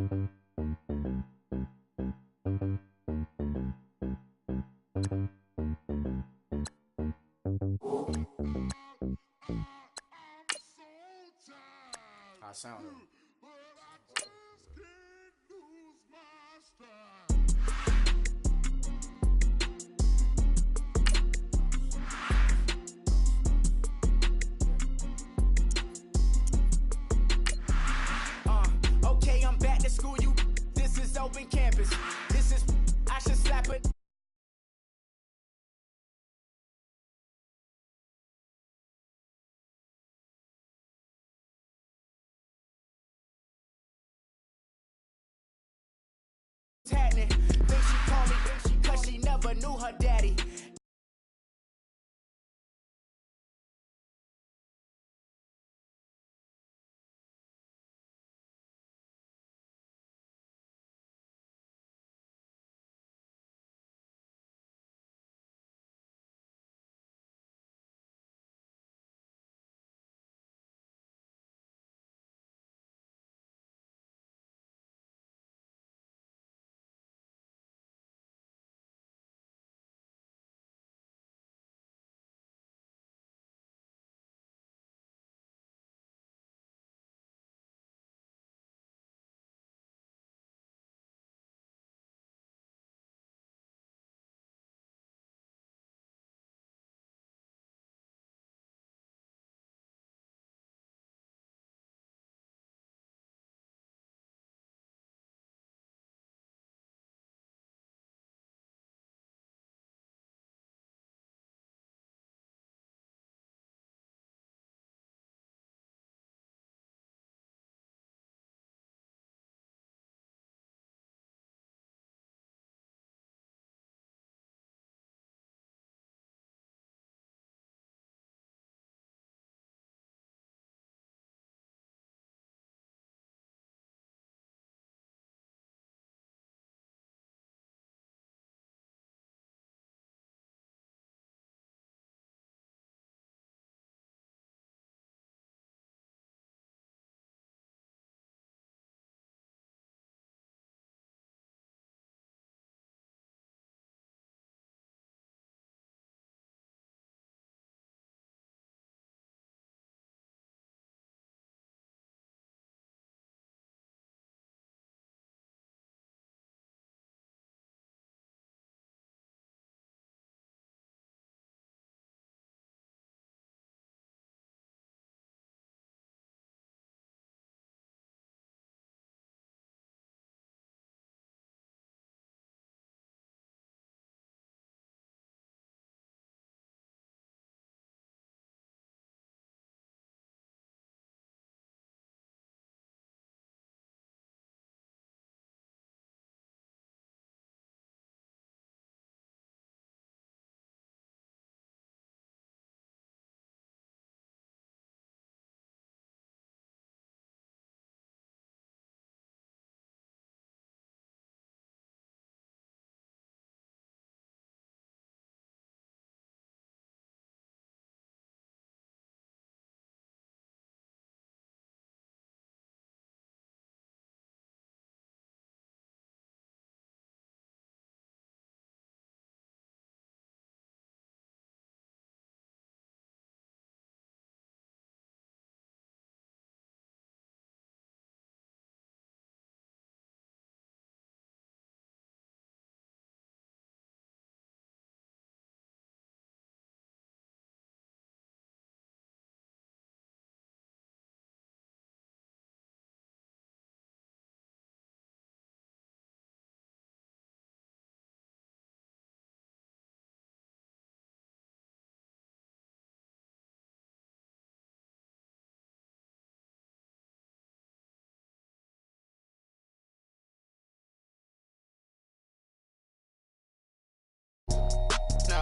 I sound it. Okay, I'm back to school. This is open campus. This is I should slap it. Happening. Think she called me, cause she never knew her daddy.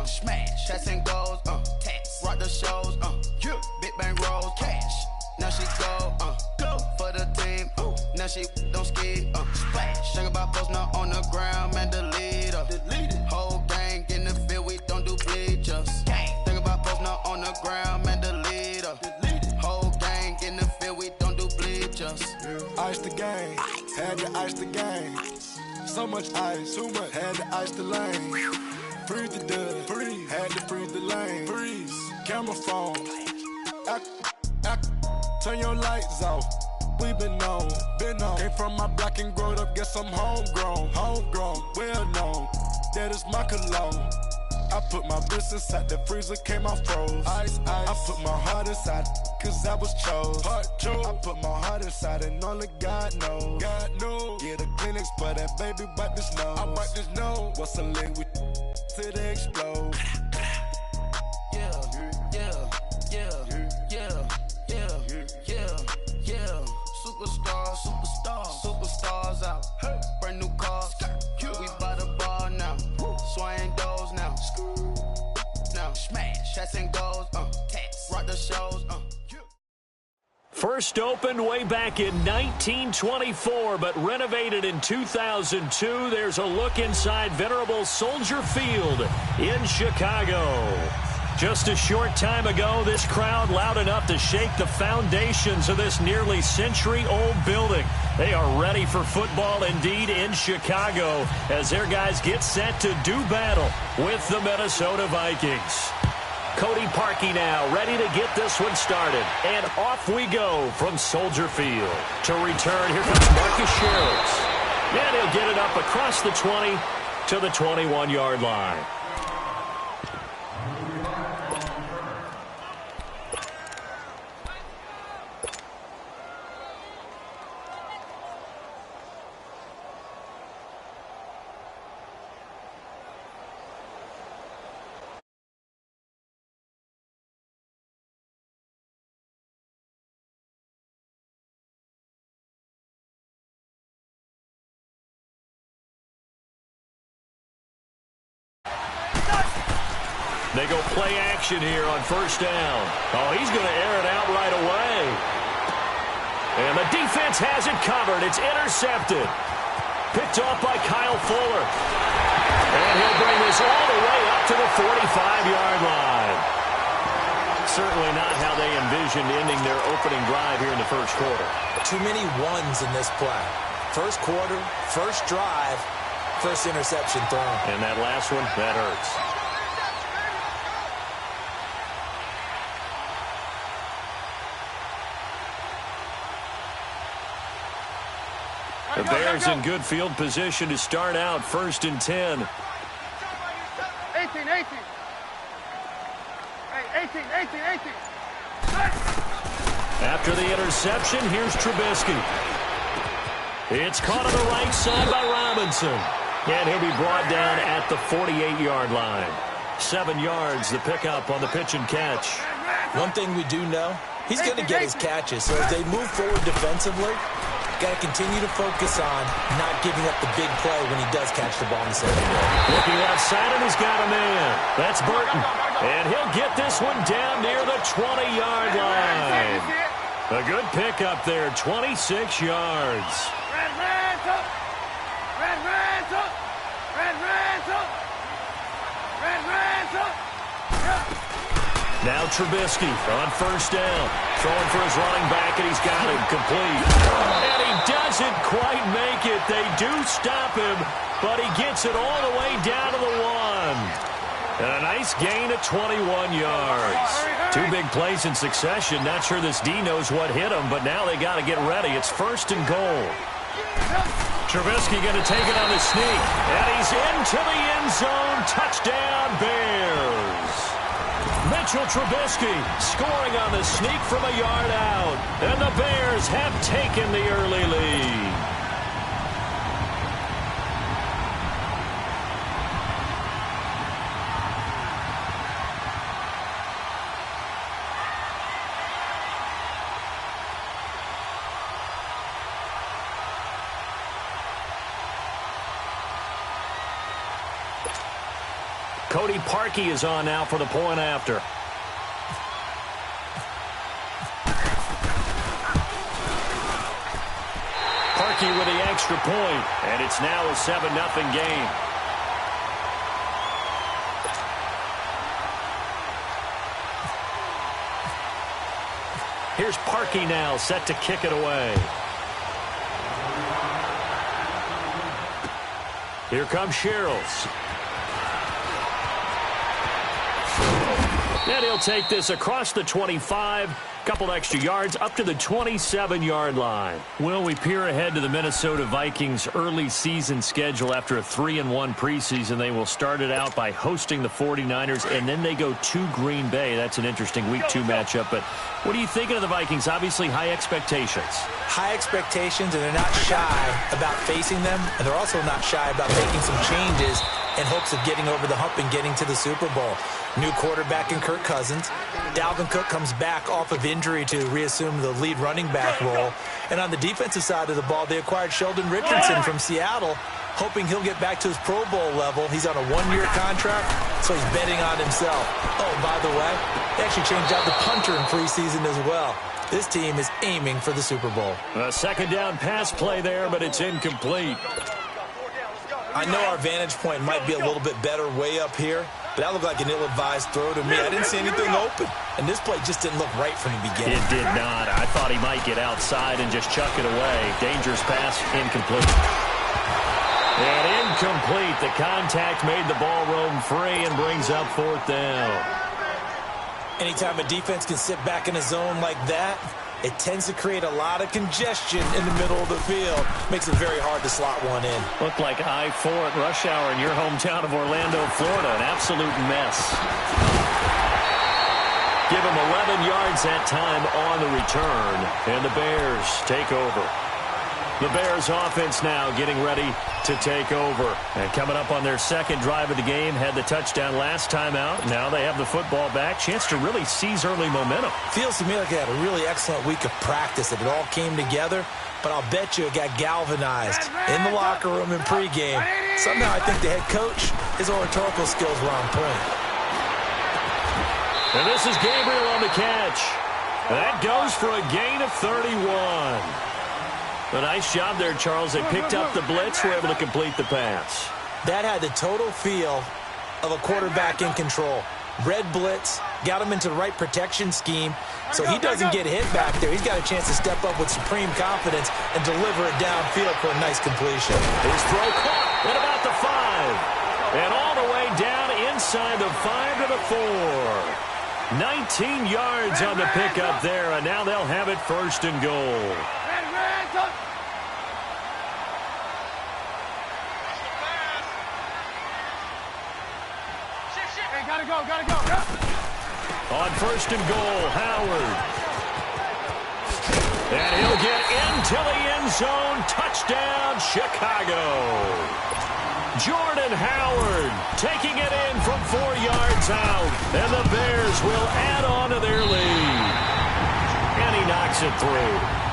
Smash, shots and goals, tax, rock the shows, yeah, big bang rolls, cash. Now she go for the team, now she don't ski, splash. Think about post now on the ground, man, delete her. Whole gang in the field, we don't do bleachers. Think about post now on the ground, man, delete her. Whole gang in the field, we don't do bleachers. Ice the game, Had to ice the game. So much ice, too much. Had to ice the lane. Freeze the dud, freeze. Had to freeze the lane. Freeze. Camera phone. Turn your lights off. We been on. Came from my block and growed up. Guess I'm homegrown. Well known. That is my cologne. I put my wrist inside the freezer, came out froze. Ice. I put my heart inside, cause I was chose. I put my heart inside and only God knows. Yeah, the clinics, but that baby wipe this nose. I wipe this nose. What's a link with till they explode? Superstars out. Brand new cars. We by the bar now. Swaying doors now. Smash. Shots and goals. Rock the shows. First opened way back in 1924, but renovated in 2002. There's a look inside venerable Soldier Field in Chicago. Just a short time ago, this crowd loud enough to shake the foundations of this nearly century-old building. They are ready for football indeed in Chicago as their guys get set to do battle with the Minnesota Vikings. Cody Parkey now ready to get this one started. And off we go from Soldier Field. To return, here comes Marcus Sherrills. And he'll get it up across the 20 to the 21-yard line. They go play action here on first down. Oh, he's going to air it out right away. And the defense has it covered. It's intercepted. Picked off by Kyle Fuller. And he'll bring this all the way up to the 45-yard line. Certainly not how they envisioned ending their opening drive here in the first quarter. Too many ones in this play. First quarter, first drive, first interception thrown. And that last one, that hurts. The Bears in good field position to start out first and 10. 18. After the interception, here's Trubisky. It's caught on the right side by Robinson. And he'll be brought down at the 48-yard line. 7 yards, the pickup on the pitch and catch. One thing we do know, he's going to get his catches. So as they move forward defensively, got to continue to focus on not giving up the big play when he does catch the ball in the secondary. Looking outside, and he's got a man. That's Burton. And he'll get this one down near the 20-yard line. A good pickup there, 26 yards. Now Trubisky on first down. Throwing for his running back, and he's got him complete. And he doesn't quite make it. They do stop him, but he gets it all the way down to the 1. And a nice gain of 21 yards. 2 big plays in succession. Not sure this D knows what hit him, but now they got to get ready. It's first and goal. Trubisky going to take it on the sneak. And he's into the end zone. Touchdown, Bears. Mitchell Trubisky scoring on the sneak from a yard out. And the Bears have taken the early lead. Cody Parkey is on now for the point after. Parkey with the extra point, and it's now a 7-0 game. Here's Parkey now set to kick it away. Here comes Sherrills. And he'll take this across the 25. Couple extra yards up to the 27-yard line. Well, we peer ahead to the Minnesota Vikings' early season schedule. After a 3-1 preseason, they will start it out by hosting the 49ers, and then they go to Green Bay. That's an interesting Week 2 matchup. But what are you thinking of the Vikings? Obviously, high expectations. High expectations, and they're not shy about facing them, and they're also not shy about making some changes in hopes of getting over the hump and getting to the Super Bowl. New quarterback in Kirk Cousins. Dalvin Cook comes back off of injury to reassume the lead running back role. And on the defensive side of the ball, they acquired Sheldon Richardson from Seattle, hoping he'll get back to his Pro Bowl level. He's on a one-year contract, so he's betting on himself. Oh, by the way, they actually changed out the punter in preseason as well. This team is aiming for the Super Bowl. A second down pass play there, but it's incomplete. I know our vantage point might be a little bit better way up here, but that looked like an ill-advised throw to me. I didn't see anything open, and this play just didn't look right from the beginning. It did not. I thought he might get outside and just chuck it away. Dangerous pass, incomplete. And incomplete. The contact made the ball roam free and brings up fourth down. Anytime a defense can sit back in a zone like that, it tends to create a lot of congestion in the middle of the field. Makes it very hard to slot one in. Looked like I-4 at rush hour in your hometown of Orlando, Florida. An absolute mess. Give him 11 yards that time on the return. And the Bears take over. The Bears offense now getting ready to take over. And coming up on their second drive of the game, had the touchdown last time out. Now they have the football back. Chance to really seize early momentum. Feels to me like they had a really excellent week of practice. It all came together. But I'll bet you it got galvanized in the locker room in pregame. Somehow I think the head coach, his oratorical skills were on point. And this is Gabriel on the catch. That goes for a gain of 31. A nice job there, Charles. They picked up the blitz, were able to complete the pass. That had the total feel of a quarterback in control. Red blitz, got him into the right protection scheme, so he doesn't get hit back there. He's got a chance to step up with supreme confidence and deliver it downfield for a nice completion. His throw caught at about the 5. And all the way down inside the 5 to the 4. 19 yards on the pickup there, and now they'll have it first and goal. Gotta go. On first and goal, Howard. And he'll get into the end zone. Touchdown, Chicago. Jordan Howard taking it in from 4 yards out. And the Bears will add on to their lead. And he knocks it through.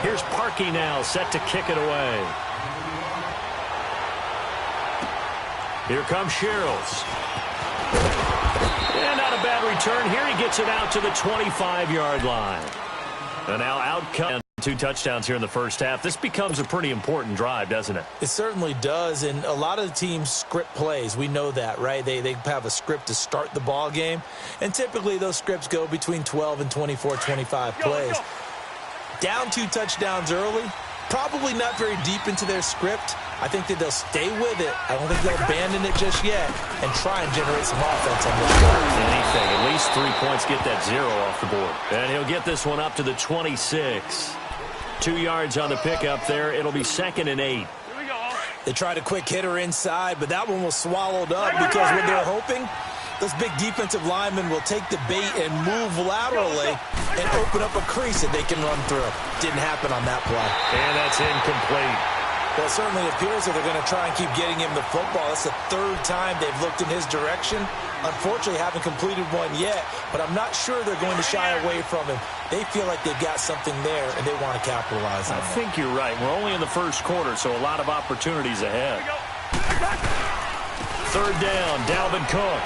Here's Parkey now, set to kick it away. Here comes Sherrills. And not a bad return. Here he gets it out to the 25-yard line. And now out come 2 touchdowns here in the first half. This becomes a pretty important drive, doesn't it? It certainly does, and a lot of the teams script plays. We know that, right? They have a script to start the ball game, and typically those scripts go between 12 and 24, 25 plays. Down 2 touchdowns early, probably not very deep into their script. I think that they'll stay with it. I don't think they'll abandon it just yet and try and generate some offense on this drive. Anything, at least 3 points, get that 0 off the board. And he'll get this one up to the 26. 2 yards on the pickup there. It'll be 2nd and 8. They tried a quick hitter inside, but that one was swallowed up because what they're hoping, those big defensive linemen will take the bait and move laterally and open up a crease that they can run through. Didn't happen on that play. And that's incomplete. Well, it certainly appears that they're going to try and keep getting him the football. That's the 3rd time they've looked in his direction. Unfortunately, haven't completed one yet, but I'm not sure they're going to shy away from him. They feel like they've got something there, and they want to capitalize on it. I think you're right. We're only in the first quarter, so a lot of opportunities ahead. 3rd down, Dalvin Cook.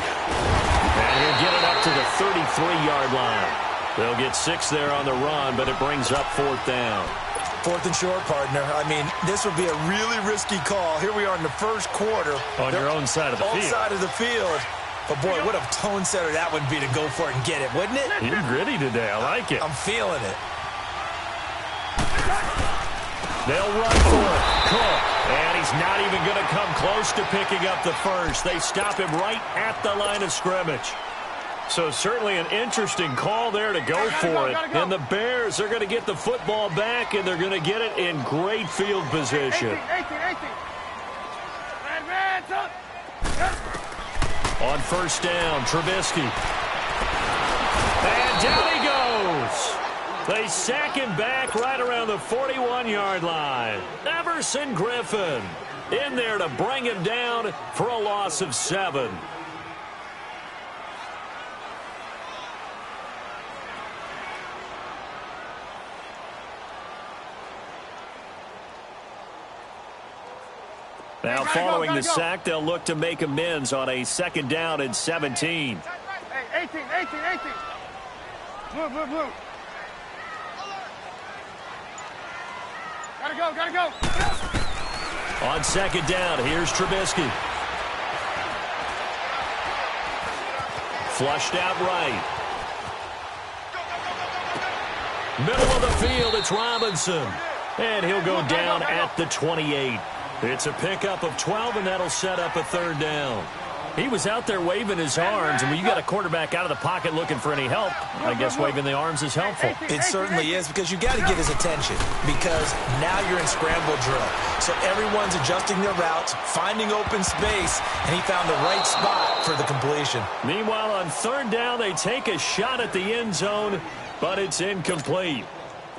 And he'll get it up to the 33-yard line. They'll get 6 there on the run, but it brings up 4th down. 4th and short, partner. I mean, this would be a really risky call. Here we are in the first quarter. On your own side of the field. Side of the field. But, boy, what a tone setter that would be to go for it and get it, wouldn't it? You're gritty today. I like it. I'm feeling it. They'll run for it. Cook. And he's not even going to come close to picking up the first. They stop him right at the line of scrimmage. So certainly an interesting call there to go for it. And the Bears are going to get the football back, and they're going to get it in great field position. 18. On first down, Trubisky. And down he goes. They sack him back right around the 41-yard line. Everson Griffin in there to bring him down for a loss of 7. Now following the sack, they'll look to make amends on a 2nd down and 17. Hey, 18. Blue. Gotta go. On 2nd down, here's Trubisky. Flushed out right. Middle of the field, it's Robinson. And he'll go down at the 28. It's a pickup of 12, and that'll set up a 3rd down. He was out there waving his arms, and when you got a quarterback out of the pocket looking for any help, I guess waving the arms is helpful. It certainly is, because you got to get his attention, because now you're in scramble drill. So everyone's adjusting their routes, finding open space, and he found the right spot for the completion. Meanwhile, on 3rd down, they take a shot at the end zone, but it's incomplete.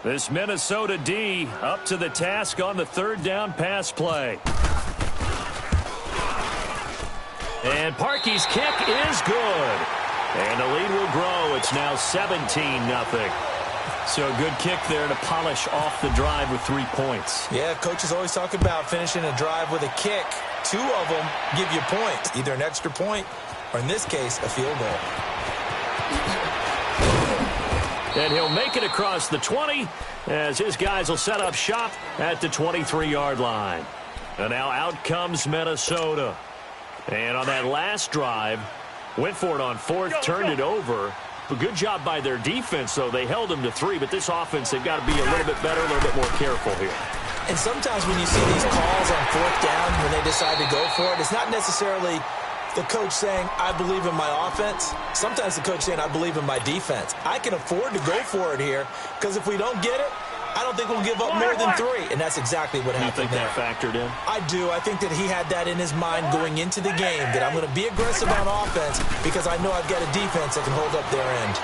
This Minnesota D up to the task on the 3rd down pass play. And Parkey's kick is good. And the lead will grow. It's now 17-0. So a good kick there to polish off the drive with 3 points. Yeah, coaches always talk about finishing a drive with a kick. 2 of them give you points, either an extra point or, in this case, a field goal. And he'll make it across the 20 as his guys will set up shop at the 23-yard line. And now out comes Minnesota. And on that last drive, went for it on 4th, turned it over. A good job by their defense, though. They held them to 3, but this offense, they've got to be a little bit better, a little bit more careful here. And sometimes when you see these calls on 4th down, when they decide to go for it, it's not necessarily the coach saying, I believe in my offense. Sometimes the coach saying, I believe in my defense. I can afford to go for it here, because if we don't get it, I don't think we'll give up more than 3. And that's exactly what happened there. You think that factored in? I do. I think that he had that in his mind going into the game, that I'm going to be aggressive on offense because I know I've got a defense that can hold up their end.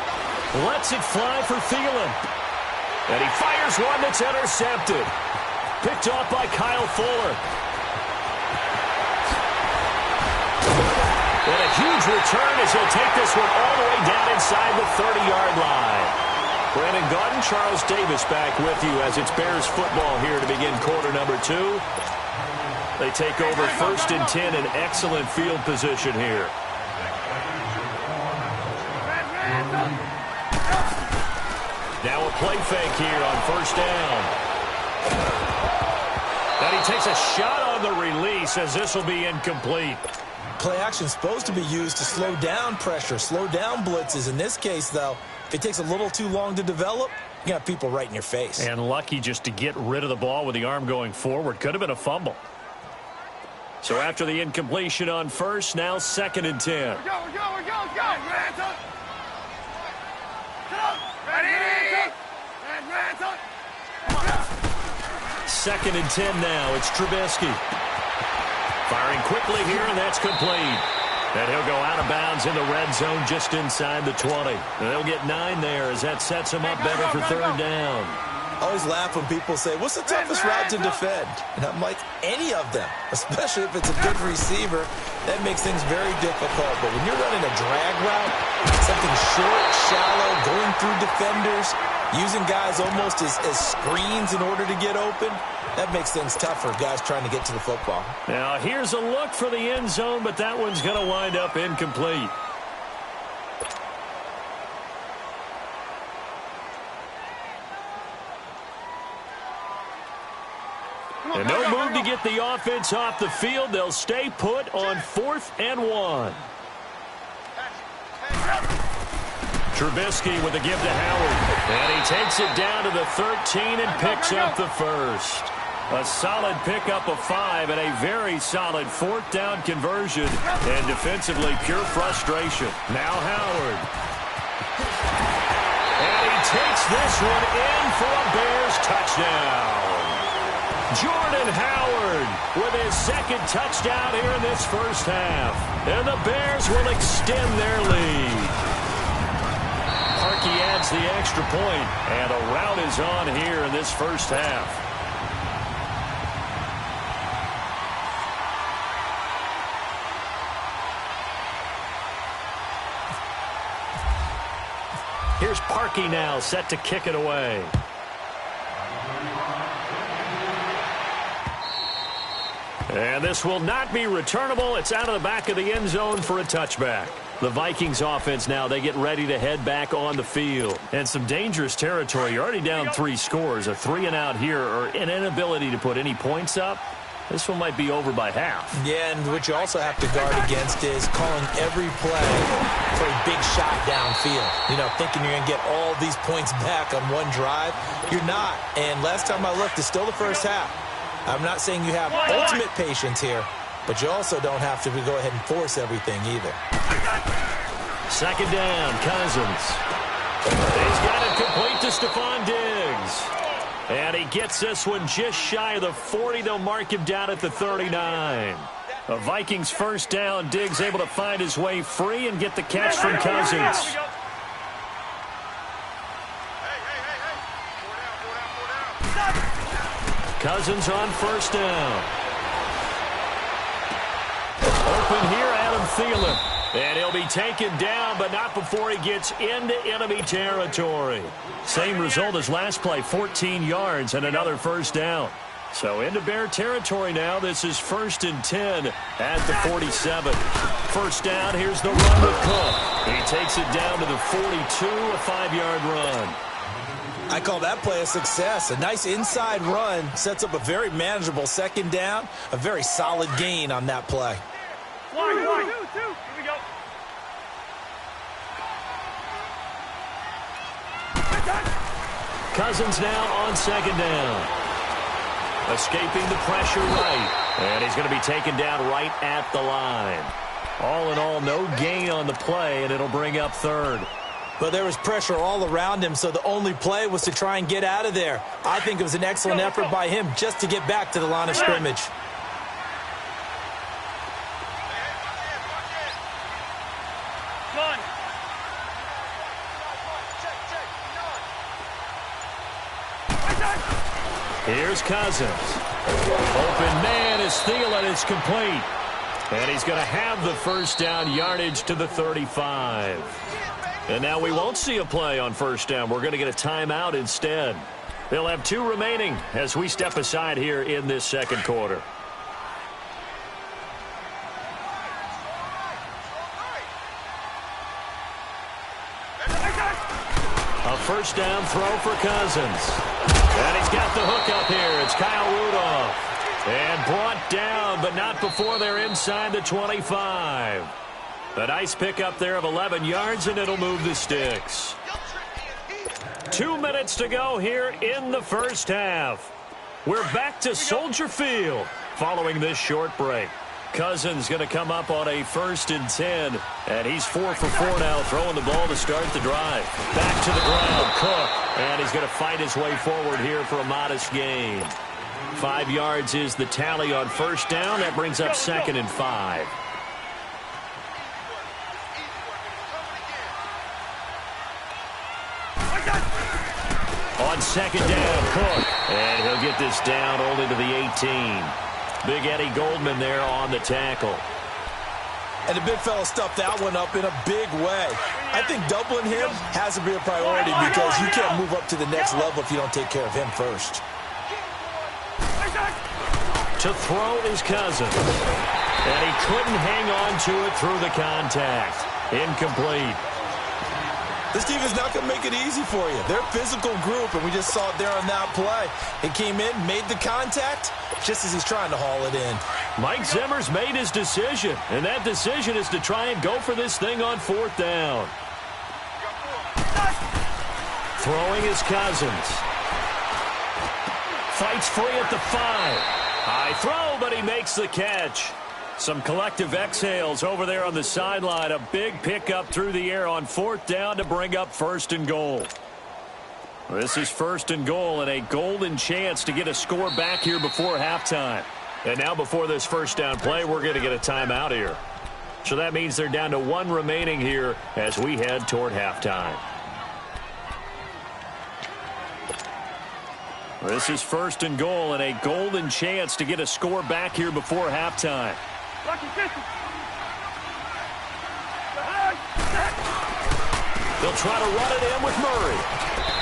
Lets it fly for Thielen. And he fires one that's intercepted. Picked off by Kyle Fuller. And a huge return as he'll take this one all the way down inside the 30-yard line. Brandon Gaudin, Charles Davis back with you as it's Bears football here to begin quarter number 2. They take over 1st and 10 in excellent field position here. Now a play fake here on 1st down. And he takes a shot on the release as this will be incomplete. Play action is supposed to be used to slow down pressure, slow down blitzes. In this case, though, if it takes a little too long to develop, you got people right in your face. And lucky just to get rid of the ball with the arm going forward. Could have been a fumble. So after the incompletion on 1st, now 2nd and 10. Go. Ready? 2nd and 10 now. It's Trubisky. Firing quickly here, and that's complete. And he'll go out of bounds in the red zone just inside the 20. And they'll get 9 there as that sets him up better for 3rd down. I always laugh when people say, what's the toughest route to defend? And I'm like, any of them, especially if it's a good receiver. That makes things very difficult. But when you're running a drag route, something short, shallow, going through defenders, using guys almost as screens in order to get open, that makes things tough for guys trying to get to the football. Now, here's a look for the end zone, but that one's going to wind up incomplete. And no move to get the offense off the field. They'll stay put on 4th and 1. Trubisky with a give to Howard. And he takes it down to the 13 and picks up the first. A solid pickup of 5 and a very solid fourth down conversion. And defensively, pure frustration. Now Howard. And he takes this one in for a Bears touchdown. Jordan Howard with his second touchdown here in this first half. And the Bears will extend their lead. Parkey adds the extra point, and a rout is on here in this first half. Here's Parkey now, set to kick it away. And this will not be returnable. It's out of the back of the end zone for a touchback. The Vikings offense now, they get ready to head back on the field. And some dangerous territory. You're already down 3 scores. A 3-and-out here or an inability to put any points up. This one might be over by half. Yeah, and what you also have to guard against is calling every play for a big shot downfield. You know, thinking you're going to get all these points back on one drive. You're not. And last time I looked, it's still the first half. I'm not saying you have ultimate patience here, but you also don't have to go ahead and force everything either. Second down, Cousins. He's got it complete to Stephon Diggs. And he gets this one just shy of the 40. They'll mark him down at the 39. A Vikings first down. Diggs able to find his way free and get the catch from Cousins. Cousins on first down. Open here, Adam Thielen. And he'll be taken down, but not before he gets into enemy territory. Same result as last play, 14 yards and another first down. So into Bear territory now. This is 1st and 10 at the 47. First down, here's the run with Cook. He takes it down to the 42, a 5-yard run. I call that play a success. A nice inside run sets up a very manageable second down. A very solid gain on that play. One. Here we go. Cousins now on second down. Escaping the pressure right. And he's going to be taken down right at the line. All in all, no gain on the play, and it'll bring up third. But there was pressure all around him, so the only play was to try and get out of there. I think it was an excellent effort by him just to get back to the line of scrimmage. Here's Cousins. Open man is Thielen. It's complete. And he's going to have the first down, yardage to the 35. And now we won't see a play on first down. We're going to get a timeout instead. They'll have 2 remaining as we step aside here in this second quarter. A first down throw for Cousins. And he's got the hook up here. It's Kyle Rudolph. And brought down, but not before they're inside the 25. A nice pickup there of 11 yards, and it'll move the sticks. 2 minutes to go here in the first half. We're back to Soldier Field following this short break. Cousins going to come up on a 1st and 10, and he's 4 for 4 now, throwing the ball to start the drive. Back to the ground, Cook, and he's going to fight his way forward here for a modest gain. 5 yards is the tally on first down. That brings up 2nd and 5. On second down, Cook, and he'll get this down only to the 18. Big Eddie Goldman there on the tackle. And the big fella stuffed that one up in a big way. I think doubling him has to be a priority because you can't move up to the next level if you don't take care of him first. To throw is Cousins. And he couldn't hang on to it through the contact. Incomplete. This team is not going to make it easy for you. They're a physical group, and we just saw it there on that play. He came in, made the contact, just as he's trying to haul it in. Mike Zimmer's made his decision, and that decision is to try and go for this thing on 4th down. Throwing is Cousins. Fights free at the 5. High throw, but he makes the catch. Some collective exhales over there on the sideline. A big pickup through the air on 4th down to bring up 1st and goal. This is 1st and goal and a golden chance to get a score back here before halftime. And now before this 1st down play, we're going to get a timeout here. So that means they're down to 1 remaining here as we head toward halftime. This is 1st and goal and a golden chance to get a score back here before halftime. They'll try to run it in with Murray.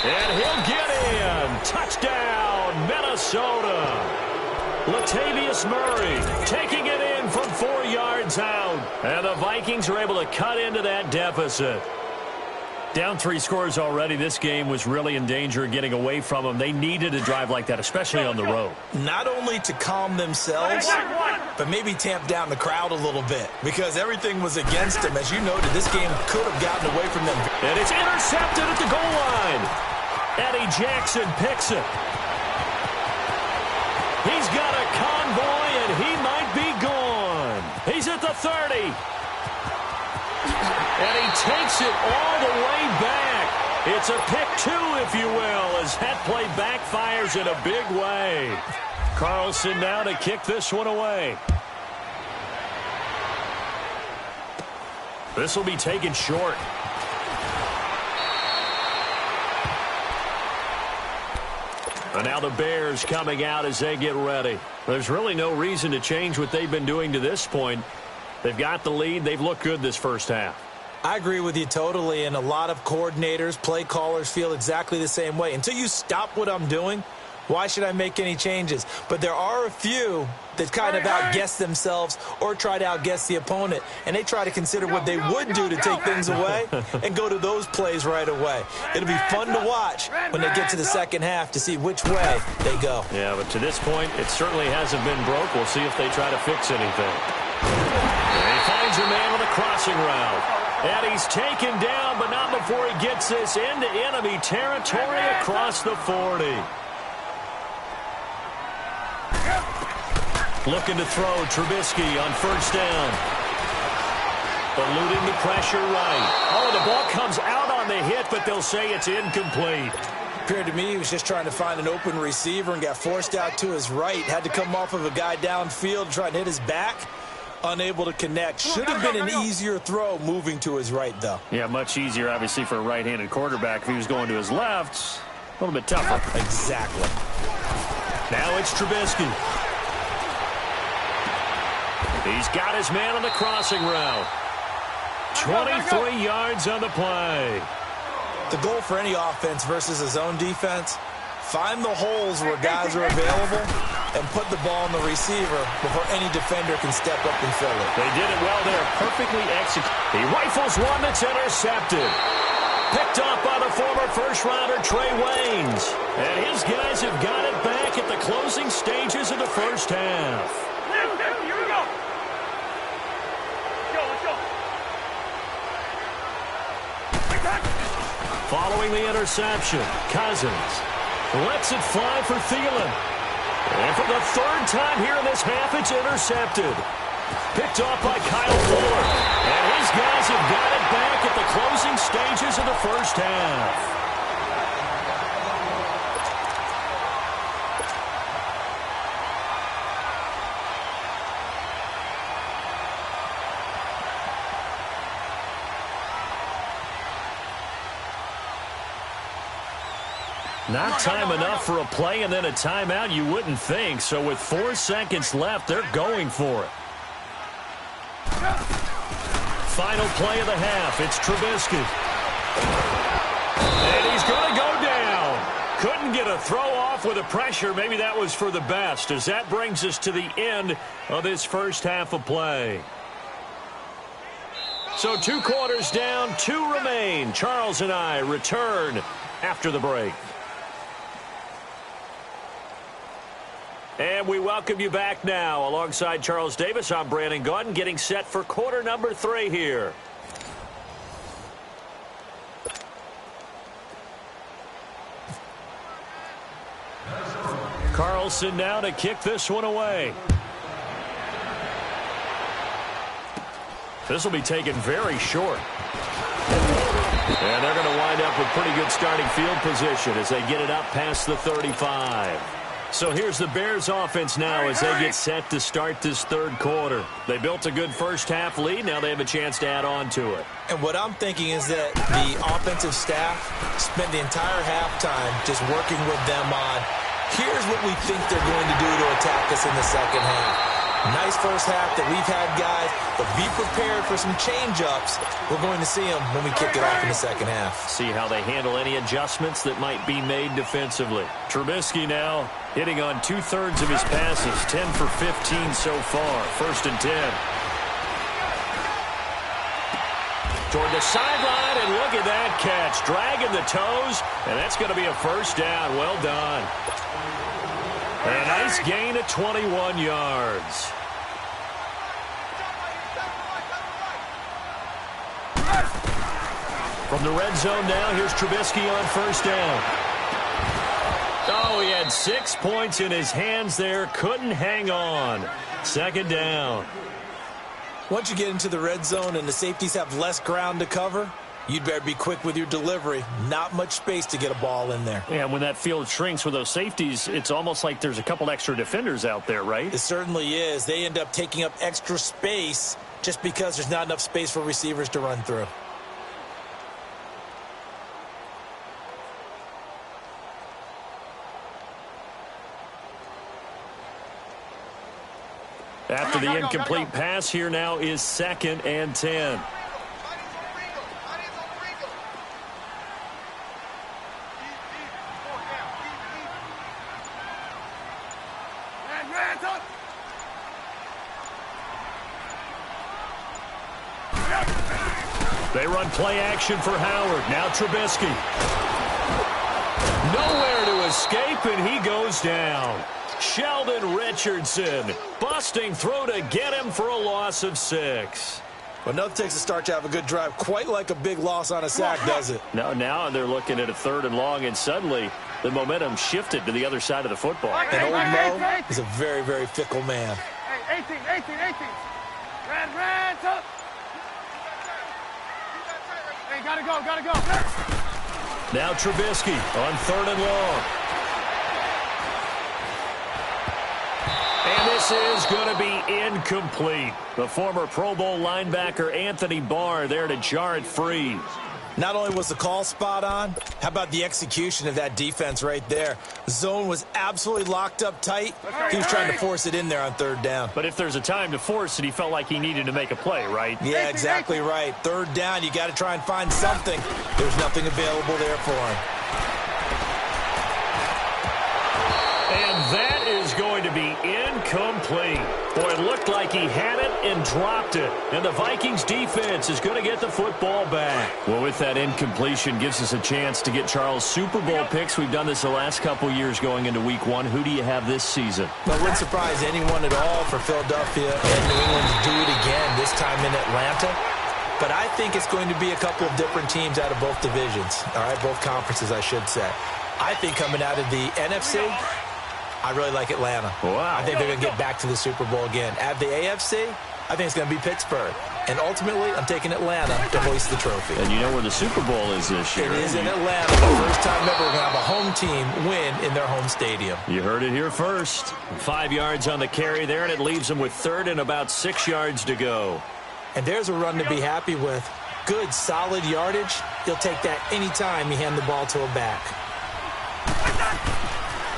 And he'll get in. Touchdown, Minnesota. Latavius Murray taking it in from 4 yards out. And the Vikings are able to cut into that deficit. Down 3 scores already. This game was really in danger of getting away from them. They needed a drive like that, especially on the road. Not only to calm themselves, but maybe tamp down the crowd a little bit because everything was against them. As you noted, this game could have gotten away from them. And it's intercepted at the goal line. Eddie Jackson picks it. He's got a convoy, and he might be gone. He's at the 30. And he takes it all the way back. It's a pick 2, if you will, as that play backfires in a big way. Carlson now to kick this one away. This will be taken short. And now the Bears coming out as they get ready. There's really no reason to change what they've been doing to this point. They've got the lead. They've looked good this first half. I agree with you totally, and a lot of coordinators, play callers feel exactly the same way. Until you stop what I'm doing, why should I make any changes? But there are a few that kind of outguess themselves or try to outguess the opponent, and they try to consider what they would do to take things away and go to those plays right away. It'll be fun to watch when they get to the second half to see which way they go. Yeah, but to this point, it certainly hasn't been broke. We'll see if they try to fix anything. And he finds a man on the crossing route. And he's taken down, but not before he gets this into enemy territory across the 40. Looking to throw Trubisky on 1st down. Eluding the pressure right. Oh, the ball comes out on the hit, but they'll say it's incomplete. Appeared to me he was just trying to find an open receiver and got forced out to his right. Had to come off of a guy downfield trying to hit his back. Unable to connect. Should have been an easier throw moving to his right, though. Yeah, much easier, obviously, for a right-handed quarterback. If he was going to his left, a little bit tougher. Exactly. Now it's Trubisky. He's got his man on the crossing route. 23 yards on the play. The goal for any offense versus a zone defense, find the holes where guys are available and put the ball on the receiver before any defender can step up and fill it. They did it well there, perfectly executed. He rifles one that's intercepted. Picked off by the former first-rounder Trey Waynes. And his guys have got it back at the closing stages of the first half. Here we go. Let's go. Following the interception, Cousins lets it fly for Thielen. And for the 3rd time here in this half, it's intercepted. Picked off by Kyle Fuller. And his guys have got it back at the closing stages of the first half. Not time enough for a play and then a timeout, you wouldn't think. So with 4 seconds left, they're going for it. Final play of the half. It's Trubisky. And he's going to go down. Couldn't get a throw off with the pressure. Maybe that was for the best, as that brings us to the end of this first half of play. So 2 quarters down, 2 remain. Charles and I return after the break. And we welcome you back now. Alongside Charles Davis, I'm Brandon Gaudin, getting set for quarter number 3 here. Carlson now to kick this one away. This will be taken very short. And they're going to wind up with pretty good starting field position as they get it up past the 35. So here's the Bears offense now as they get set to start this third quarter. They built a good first half lead. Now they have a chance to add on to it. And what I'm thinking is that the offensive staff spent the entire halftime just working with them on, here's what we think they're going to do to attack us in the second half. Nice first half that we've had, guys, but be prepared for some change-ups. We're going to see them when we kick it off in the second half. See how they handle any adjustments that might be made defensively. Trubisky now hitting on 2/3 of his passes, 10 for 15 so far. 1st and 10. Toward the sideline, and look at that catch. Dragging the toes, and that's going to be a first down. Well done. And a nice gain of 21 yards. From the red zone now, here's Trubisky on 1st down. Oh, he had 6 points in his hands there. Couldn't hang on. 2nd down. Once you get into the red zone and the safeties have less ground to cover, you'd better be quick with your delivery. Not much space to get a ball in there. Yeah, when that field shrinks with those safeties, it's almost like there's a couple extra defenders out there, right? It certainly is. They end up taking up extra space just because there's not enough space for receivers to run through. After the incomplete pass, here now is 2nd and 10. They run play action for Howard. Now Trubisky. Nowhere to escape, and he goes down. Sheldon Richardson busting through to get him for a loss of 6. Well, nothing takes a start to have a good drive quite like a big loss on a sack, does it? No, now they're looking at a 3rd and long, and suddenly the momentum shifted to the other side of the football. And old Mo is a very, very fickle man. Hey, 18. Red, up. Hey, gotta go. Now Trubisky on 3rd and long. And this is going to be incomplete. The former Pro Bowl linebacker Anthony Barr there to jar it free. Not only was the call spot on, how about the execution of that defense right there? The zone was absolutely locked up tight. He was trying to force it in there on 3rd down. But if there's a time to force it, he felt like he needed to make a play, right? Yeah, exactly right. 3rd down, you got to try and find something. There's nothing available there for him. And that is going to be incomplete. Boy, it looked like he had it and dropped it. And the Vikings defense is going to get the football back. Well, with that incompletion, gives us a chance to get Charles Super Bowl picks. We've done this the last couple years going into week 1. Who do you have this season? Well, it wouldn't surprise anyone at all for Philadelphia and New England to do it again, this time in Atlanta. But I think it's going to be a couple of different teams out of both divisions. All right, both conferences, I should say. I think coming out of the NFC, I really like Atlanta. Wow. I think they're going to get back to the Super Bowl again. At the AFC, I think it's going to be Pittsburgh. And ultimately, I'm taking Atlanta to hoist the trophy. And you know where the Super Bowl is this year. It is in Atlanta. The first time ever we're going to have a home team win in their home stadium. You heard it here first. 5 yards on the carry there, and it leaves them with 3rd and about 6 yards to go. And there's a run to be happy with. Good, solid yardage. He'll take that anytime you hand the ball to a back.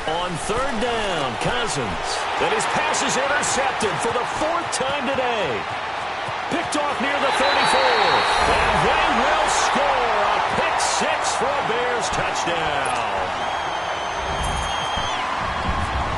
On 3rd down, Cousins. And his pass is intercepted for the 4th time today. Picked off near the 34. And they will score a pick 6 for a Bears touchdown.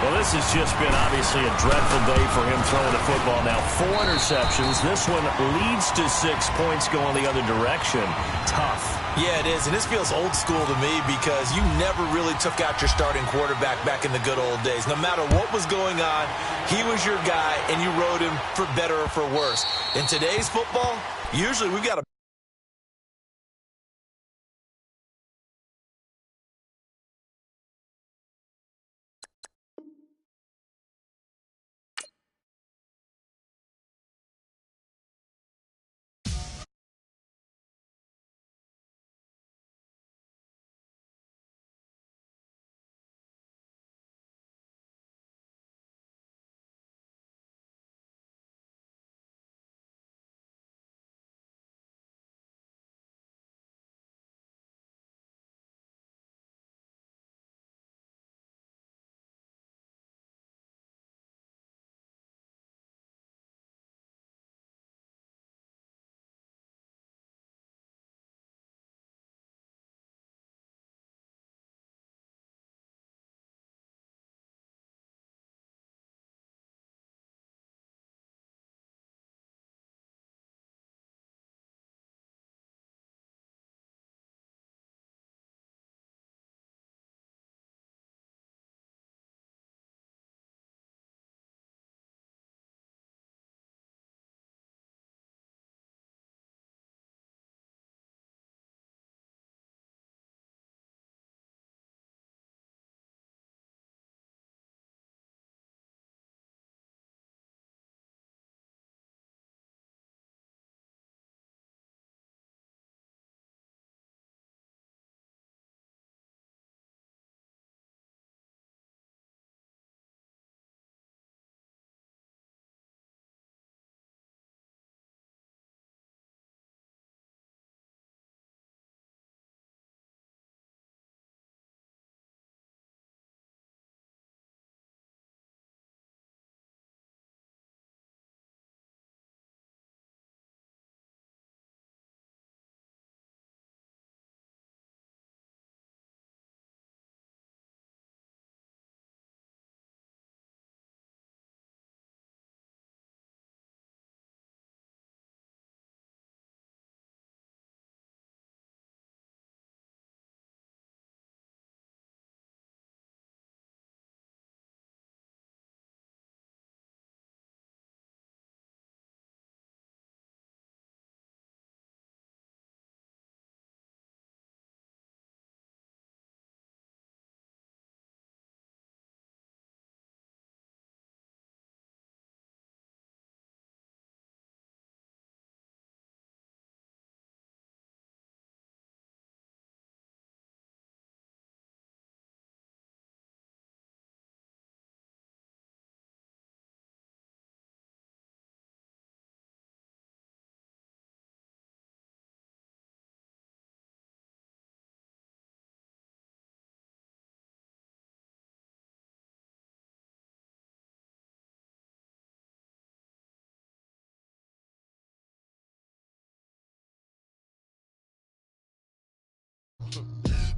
Well, this has just been obviously a dreadful day for him throwing the football. Now 4 interceptions. This one leads to 6 points going the other direction. Tough. Yeah, it is, and this feels old school to me because you never really took out your starting quarterback back in the good old days. No matter what was going on, he was your guy, and you rode him for better or for worse. In today's football, usually we've got a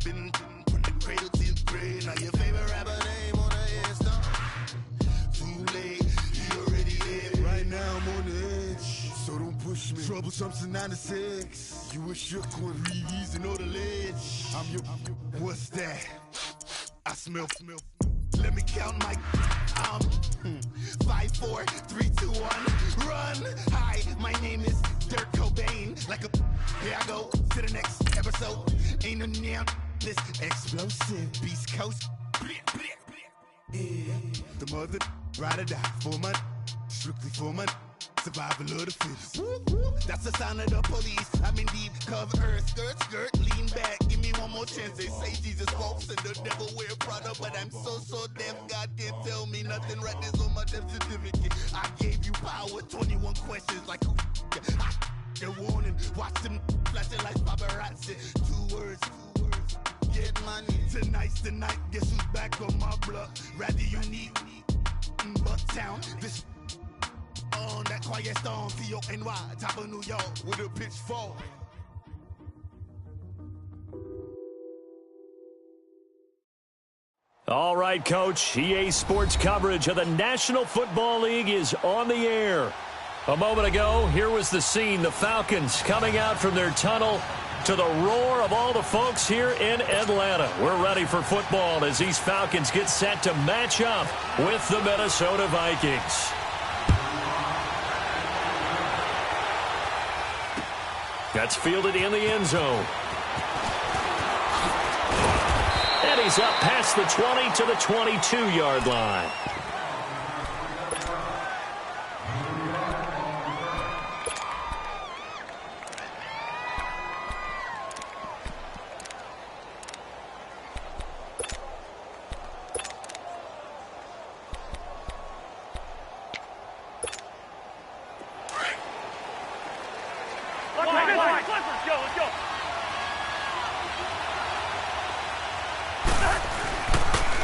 Been from the cradle to the grave. Now your favorite rapper name on the headstone. Too late, he already dead. Right now I'm on the edge, so don't push me. Troublesome to 96. You a shook one, Reeves and all the ledge. I'm your, what's that? I smell. Let me count my 5, 4, 3, 2, 1. Run. Hi, my name is Dirk Cobain. Like a, here I go to the next episode. Ain't no damn this explosive Beast Coast. Yeah. The mother ride or die for my, strictly for my. Survival of the fittest. That's the sound of the police. I'm in deep cover earth. Skirt, lean back. Give me one more chance. They say Jesus walks and the devil wear Prada, but I'm so deaf. God can't tell me nothing. Right there's on my death certificate. I gave you power. 21 questions like who? They're warning. Watch them flashing like paparazzi. 2 words. Get money. Tonight's the night. Guess who's back on my block? Rather unique. Bucktown. This. On that quiet storm, T-O-N-Y, top of New York, with a pitchfork. All right, Coach. EA Sports coverage of the National Football League is on the air. A moment ago, here was the scene. The Falcons coming out from their tunnel to the roar of all the folks here in Atlanta. We're ready for football as these Falcons get set to match up with the Minnesota Vikings. That's fielded in the end zone. And he's up past the 20 to the 22-yard line.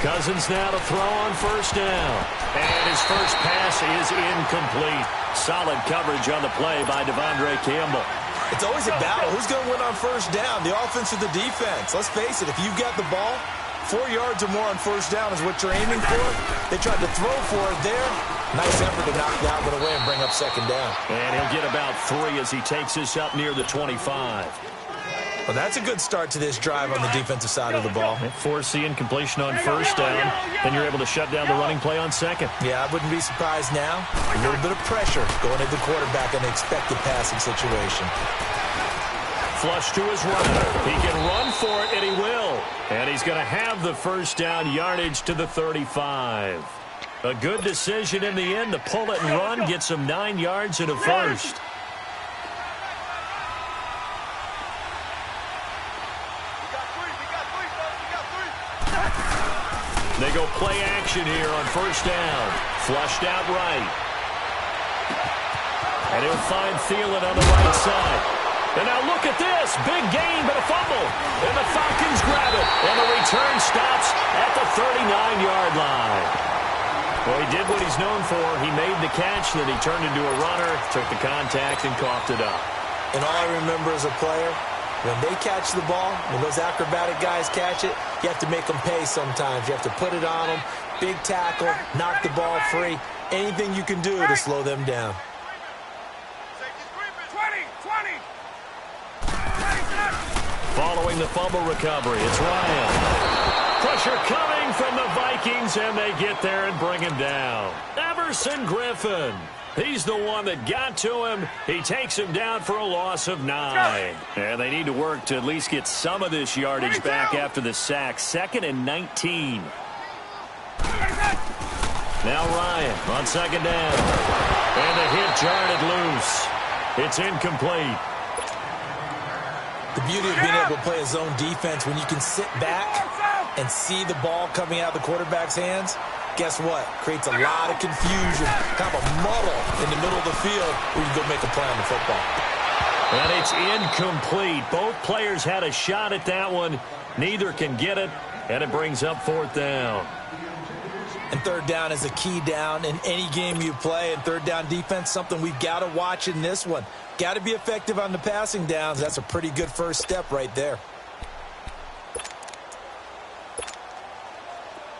Cousins now to throw on first down. And his first pass is incomplete. Solid coverage on the play by Devondre Campbell. It's always a battle. Who's going to win on first down, the offense or the defense? Let's face it, if you've got the ball, 4 yards or more on first down is what you're aiming for. They tried to throw for it there. Nice effort to knock that one away and bring up second down. And he'll get about 3 as he takes this up near the 25. Well, that's a good start to this drive on the defensive side of the ball. Force the incompletion on first down. Then you're able to shut down the running play on second. Yeah, I wouldn't be surprised now. A little bit of pressure going at the quarterback in the expected passing situation. Flush to his runner. He can run for it, and he will. And he's going to have the first down yardage to the 35. A good decision in the end to pull it and run, get some 9 yards and a first. They go play action here on first down. Flushed out right. And he'll find Thielen on the right side. And now look at this. Big gain, but a fumble. And the Falcons grab it. And the return stops at the 39-yard line. Well, he did what he's known for. He made the catch, then he turned into a runner, took the contact, and coughed it up. And all I remember as a player, when they catch the ball, when those acrobatic guys catch it, you have to make them pay sometimes. You have to put it on them, big tackle, knock the ball free. Anything you can do to slow them down. 20. Following the fumble recovery, it's Ryan. Pressure coming from the Vikings, and they get there and bring him down. Everson Griffin. He's the one that got to him. He takes him down for a loss of 9. And they need to work to at least get some of this yardage back after the sack. 2nd and 19. Now Ryan on second down. And the hit jarred it loose. It's incomplete. The beauty of being able to play a zone defense when you can sit back and see the ball coming out of the quarterback's hands, guess what? Creates a lot of confusion, kind of a muddle in the middle of the field where you go make a play on the football. And it's incomplete. Both players had a shot at that one. Neither can get it, and it brings up 4th down. And 3rd down is a key down in any game you play. And 3rd down defense, something we've got to watch in this one. Got to be effective on the passing downs. That's a pretty good first step right there.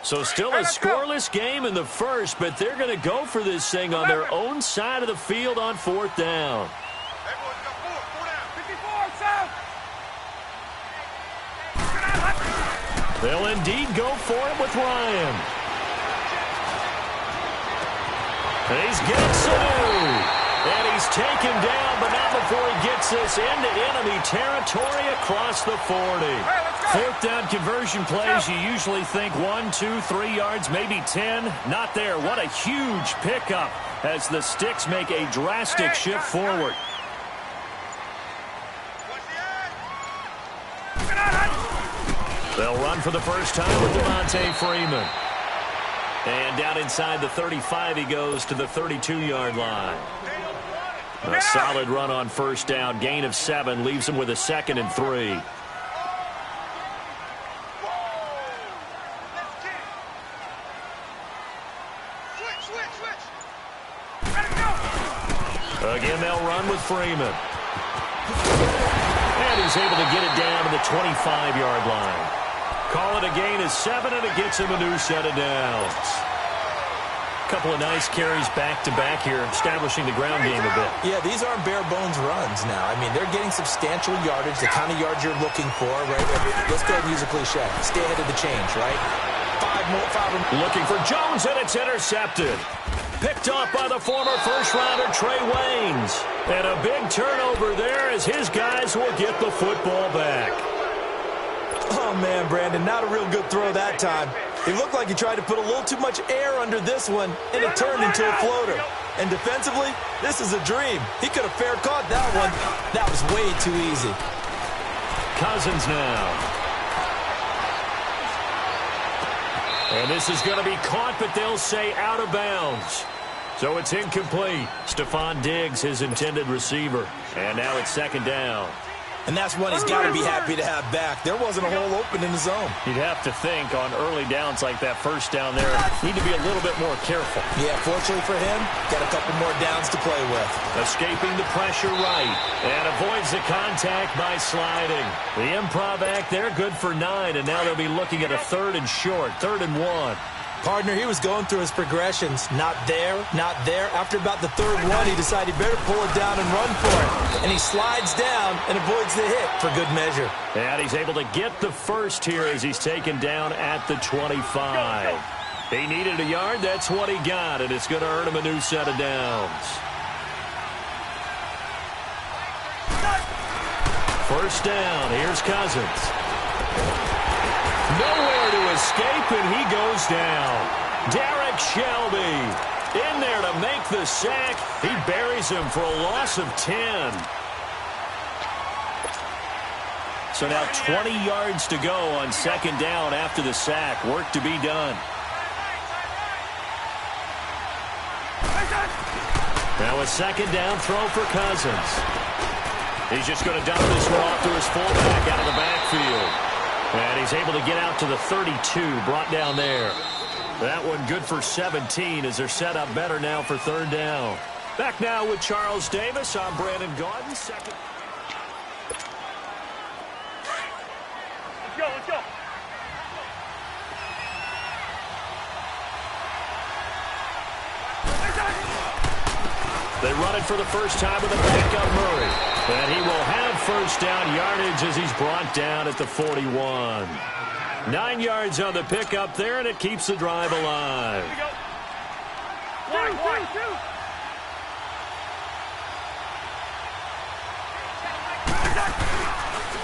So still a scoreless game in the first, but they're going to go for this thing on their own side of the field on 4th down. They'll indeed go for it with Ryan. And he's Getsu. And he's taken down, but not before he gets this into enemy territory across the 40. 4th down conversion plays, you usually think 1, 2, 3 yards, maybe 10. Not there. What a huge pickup as the Sticks make a drastic shift forward. They'll run for the first time with Devontae Freeman. And down inside the 35, he goes to the 32-yard line. A solid run on 1st down. Gain of 7 leaves him with a 2nd and 3. Again, they'll run with Freeman. And he's able to get it down to the 25-yard line. Call it a gain of 7, and it gets him a new set of downs. Couple of nice carries back-to-back here, establishing the ground game a bit. Yeah, these aren't bare-bones runs now. I mean, they're getting substantial yardage, the kind of yards you're looking for, right? Let's go ahead and use a cliche. Stay ahead of the change, right? 5 more. Looking for Jones, and it's intercepted. Picked off by the former first-rounder Trey Waynes. And a big turnover there as his guys will get the football back. Oh, man, Brandon, not a real good throw that time. It looked like he tried to put a little too much air under this one, and it turned into a floater. And defensively, this is a dream. He could have fair caught that one. That was way too easy. Cousins now. And this is going to be caught, but they'll say out of bounds. So it's incomplete. Stephon Diggs, his intended receiver. And now it's 2nd down. And that's one he's got to be happy to have back. There wasn't a hole open in the zone. You'd have to think on early downs like that 1st down there, need to be a little bit more careful. Yeah, fortunately for him, got a couple more downs to play with. Escaping the pressure right, and avoids the contact by sliding. The improv act there, good for 9, and now they'll be looking at a 3rd and short, 3rd and 1. Partner, he was going through his progressions. Not there, not there. After about the 3rd one, he decided he better pull it down and run for it. And he slides down and avoids the hit for good measure. And he's able to get the first here as he's taken down at the 25. He needed a yard. That's what he got, and it's going to earn him a new set of downs. 1st down. Here's Cousins. Nowhere to escape, and he goes down. Derek Shelby in there to make the sack. He buries him for a loss of 10. So now 20 yards to go on 2nd down after the sack. Work to be done. Now a 2nd down throw for Cousins. He's just going to dump this one off to his fullback out of the backfield. And he's able to get out to the 32, brought down there. That one good for 17 as they're set up better now for 3rd down. Back now with Charles Davis. I'm Brandon Gaudin. Let's go. They run it for the first time with a backup Murray. And he will have 1st down yardage as he's brought down at the 41. 9 yards on the pickup there, and it keeps the drive alive. Here we go. One.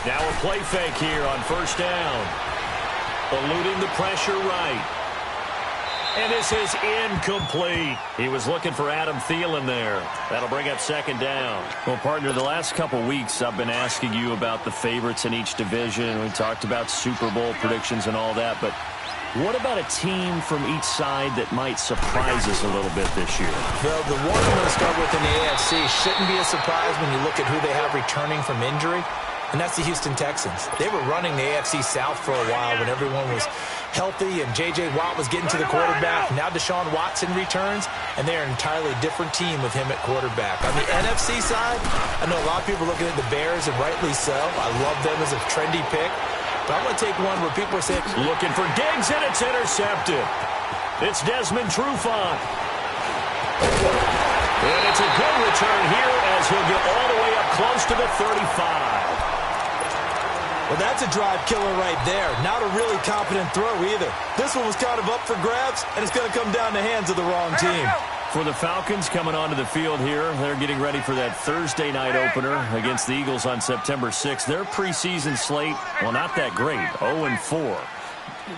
Now a play fake here on 1st down. Eluding the pressure right. And this is incomplete. He was looking for Adam Thielen there. That'll bring up 2nd down. Well, partner, the last couple weeks I've been asking you about the favorites in each division. We talked about Super Bowl predictions and all that, but what about a team from each side that might surprise us a little bit this year? Well, the one I'm going to start with in the AFC shouldn't be a surprise when you look at who they have returning from injury, and that's the Houston Texans. They were running the AFC South for a while when everyone was healthy and J.J. Watt was getting to the quarterback. Now Deshaun Watson returns, and they're an entirely different team with him at quarterback. On the NFC side, I know a lot of people are looking at the Bears, and rightly so. I love them as a trendy pick. But I'm going to take one where people are saying, looking for Diggs, and it's intercepted. It's Desmond Trufant. And it's a good return here as he'll get all the way up close to the 35. Well, that's a drive killer right there. Not a really competent throw either. This one was kind of up for grabs, and it's going to come down the hands of the wrong team. For the Falcons coming onto the field here, they're getting ready for that Thursday night opener against the Eagles on September 6th. Their preseason slate, well, not that great, 0-4.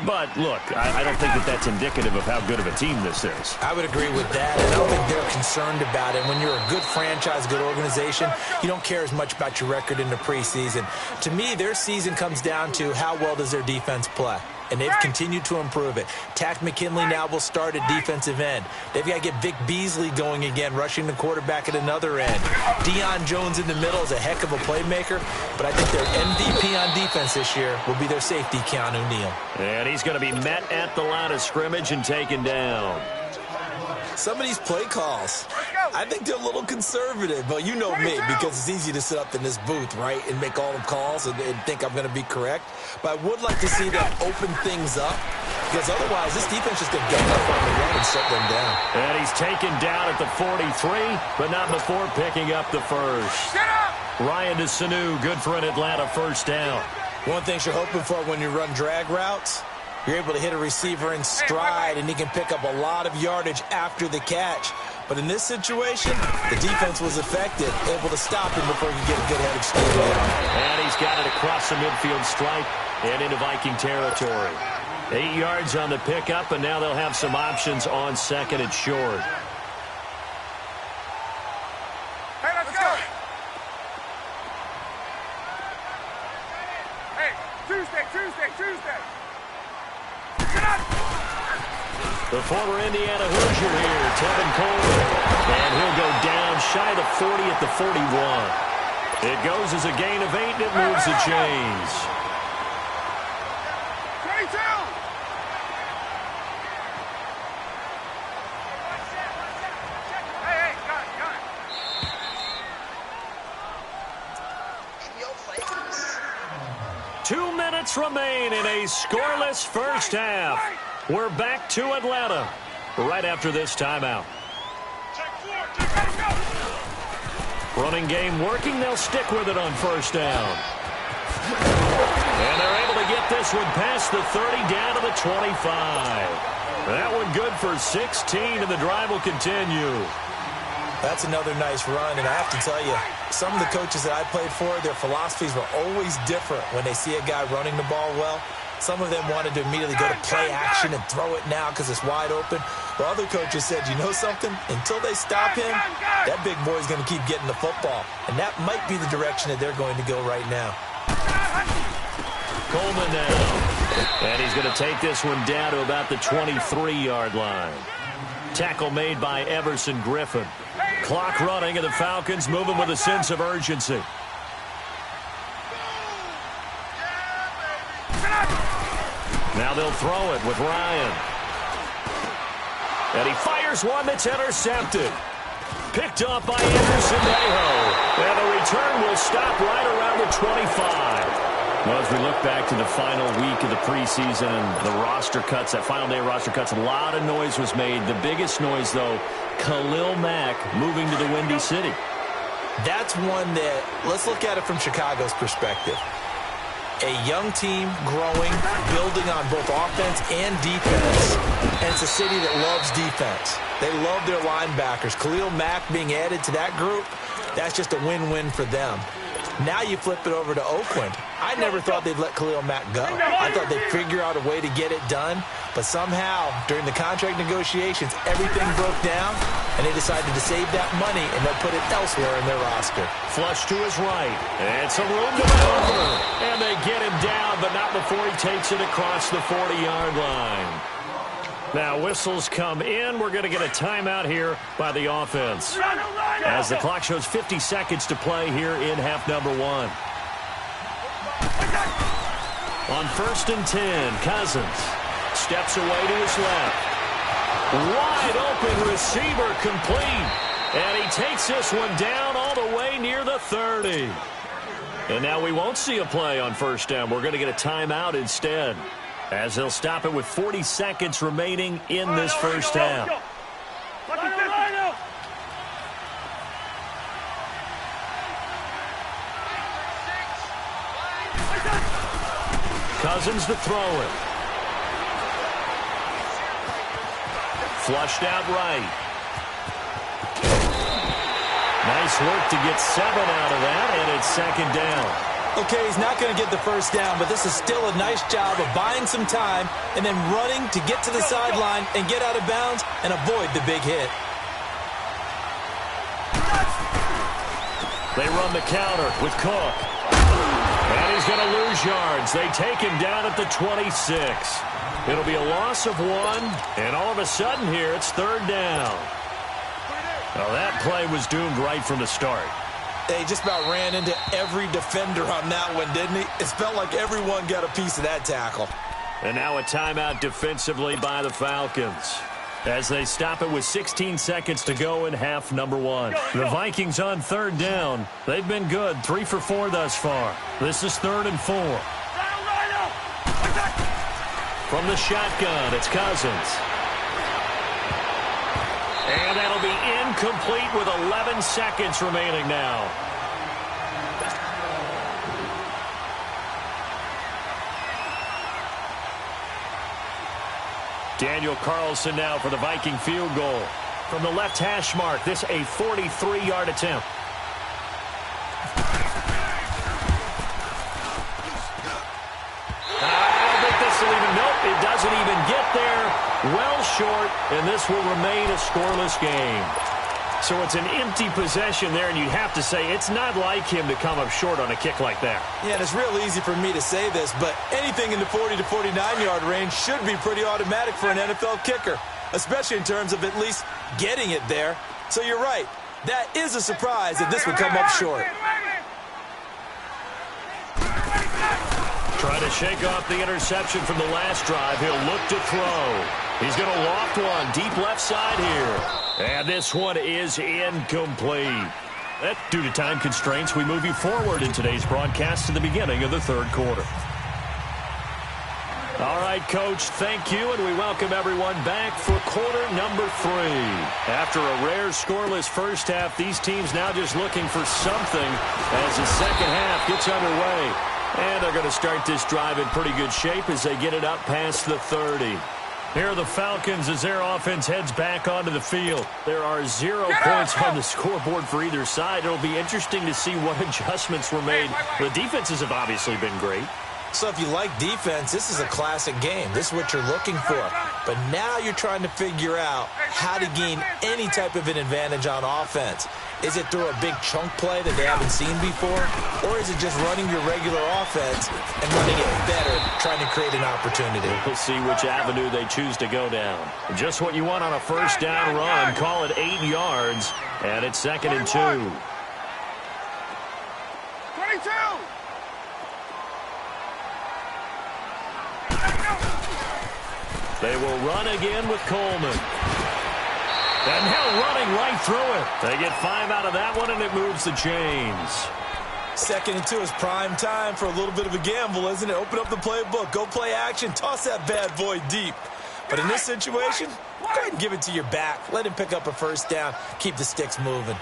But, look, I don't think that that's indicative of how good of a team this is. I would agree with that, and I don't think they're concerned about it. When you're a good franchise, good organization, you don't care as much about your record in the preseason. To me, their season comes down to how well does their defense play. And they've continued to improve it. Tack McKinley now will start at defensive end. They've got to get Vic Beasley going again, rushing the quarterback at another end. Deion Jones in the middle is a heck of a playmaker, but I think their MVP on defense this year will be their safety, Keanu Neal. And he's going to be met at the line of scrimmage and taken down. Some of these play calls, I think they're a little conservative, but you know me, because it's easy to sit up in this booth, right, and make all the calls and think I'm going to be correct. But I would like to see them open things up, because otherwise this defense is going to get up on the run and shut them down. And he's taken down at the 43, but not before picking up the first. Ryan DeSanu, good for an Atlanta first down. One thing you're hoping for when you run drag routes, you're able to hit a receiver in stride, and he can pick up a lot of yardage after the catch. But in this situation, the defense was effective, able to stop him before he could get a good head of steam down. And he's got it across the midfield stripe and into Viking territory. 8 yards on the pickup, and now they'll have some options on second and short. Hey, let's go! Hey, Tuesday! The former Indiana Hoosier here, Tevin Coleman. And he'll go down shy of the 40 at the 41. It goes as a gain of 8, and it moves the chains. 22! Hey, got it. 2 minutes remain in a scoreless first half. We're back to Atlanta right after this timeout. Running game working. They'll stick with it on first down. And they're able to get this one past the 30 down to the 25. That one good for 16, and the drive will continue. That's another nice run, and I have to tell you, some of the coaches that I played for, their philosophies were always different when they see a guy running the ball well. Some of them wanted to immediately go to play action and throw it now because it's wide open. While other coaches said, you know something? Until they stop him, that big boy's going to keep getting the football. And that might be the direction that they're going to go right now. Coleman now. And he's going to take this one down to about the 23-yard line. Tackle made by Everson Griffin. Clock running, and the Falcons moving with a sense of urgency. Now they'll throw it with Ryan. And he fires one that's intercepted. Picked up by Anderson Nejo. And the return will stop right around the 25. Well, as we look back to the final week of the preseason and the roster cuts, that final day of roster cuts, a lot of noise was made. The biggest noise, though, Khalil Mack moving to the Windy City. That's one that, let's look at it from Chicago's perspective. A young team growing, building on both offense and defense. And it's a city that loves defense. They love their linebackers. Khalil Mack being added to that group, that's just a win-win for them. Now you flip it over to Oakland. I never thought they'd let Khalil Mack go. I thought they'd figure out a way to get it done. But somehow, during the contract negotiations, everything broke down, and they decided to save that money, and they'll put it elsewhere in their roster. Flush to his right. And some room to maneuver. And they get him down, but not before he takes it across the 40-yard line. Now, whistles come in. We're going to get a timeout here by the offense. As the clock shows 50 seconds to play here in half number 1. On 1st and 10, Cousins steps away to his left. Wide open receiver complete. And he takes this one down all the way near the 30. And now we won't see a play on first down. We're going to get a timeout instead, as they'll stop it with 40 seconds remaining in this first half. Cousins to throw it. Flushed out right. Nice work to get 7 out of that, and it's second down. Okay, he's not going to get the first down, but this is still a nice job of buying some time and then running to get to the sideline and get out of bounds and avoid the big hit. They run the counter with Cook. And he's going to lose yards. They take him down at the 26. It'll be a loss of 1, and all of a sudden here, it's third down. Well, that play was doomed right from the start. They just about ran into every defender on that one, didn't he? It felt like everyone got a piece of that tackle. And now a timeout defensively by the Falcons, as they stop it with 16 seconds to go in half number 1. The Vikings on third down. They've been good, 3 for 4 thus far. This is 3rd and 4. From the shotgun, it's Cousins. And that'll be incomplete with 11 seconds remaining now. Daniel Carlson now for the Viking field goal. From the left hash mark, this a 43-yard attempt. Nope, it doesn't even get there. Well short, and this will remain a scoreless game. So it's an empty possession there, and you have to say it's not like him to come up short on a kick like that. Yeah, and it's real easy for me to say this, but anything in the 40 to 49-yard range should be pretty automatic for an NFL kicker, especially in terms of at least getting it there. So you're right. That is a surprise if this would come up short. Trying to shake off the interception from the last drive. He'll look to throw. He's going to loft one deep left side here. And this one is incomplete. That, due to time constraints, we move you forward in today's broadcast to the beginning of the third quarter. All right, Coach, thank you, and we welcome everyone back for quarter number 3. After a rare scoreless first half, these teams now just looking for something as the second half gets underway. And they're going to start this drive in pretty good shape as they get it up past the 30. Here are the Falcons as their offense heads back onto the field. There are 0 points on the scoreboard for either side. It'll be interesting to see what adjustments were made. The defenses have obviously been great. So if you like defense, this is a classic game. This is what you're looking for. But now you're trying to figure out how to gain any type of an advantage on offense. Is it through a big chunk play that they haven't seen before? Or is it just running your regular offense and running it better, trying to create an opportunity? We'll see which avenue they choose to go down. Just what you want on a first down run. Call it 8 yards, and it's 2nd and 2. 22! They will run again with Coleman. And now running right through it. They get 5 out of that one, and it moves the chains. 2nd and 2 is prime time for a little bit of a gamble, isn't it? Open up the playbook, go play action, toss that bad boy deep. But in this situation, go ahead and give it to your back. Let him pick up a first down. Keep the sticks moving.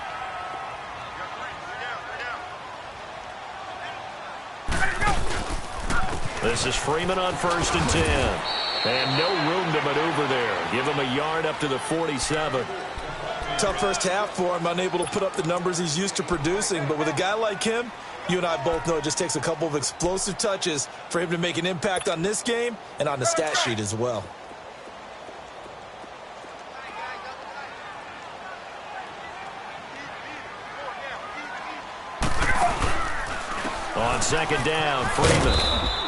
This is Freeman on 1st and 10. And no room to maneuver there. Give him a yard up to the 47. Tough first half for him, unable to put up the numbers he's used to producing. But with a guy like him, you and I both know it just takes a couple of explosive touches for him to make an impact on this game and on the stat sheet as well. On 2nd down, Freeman.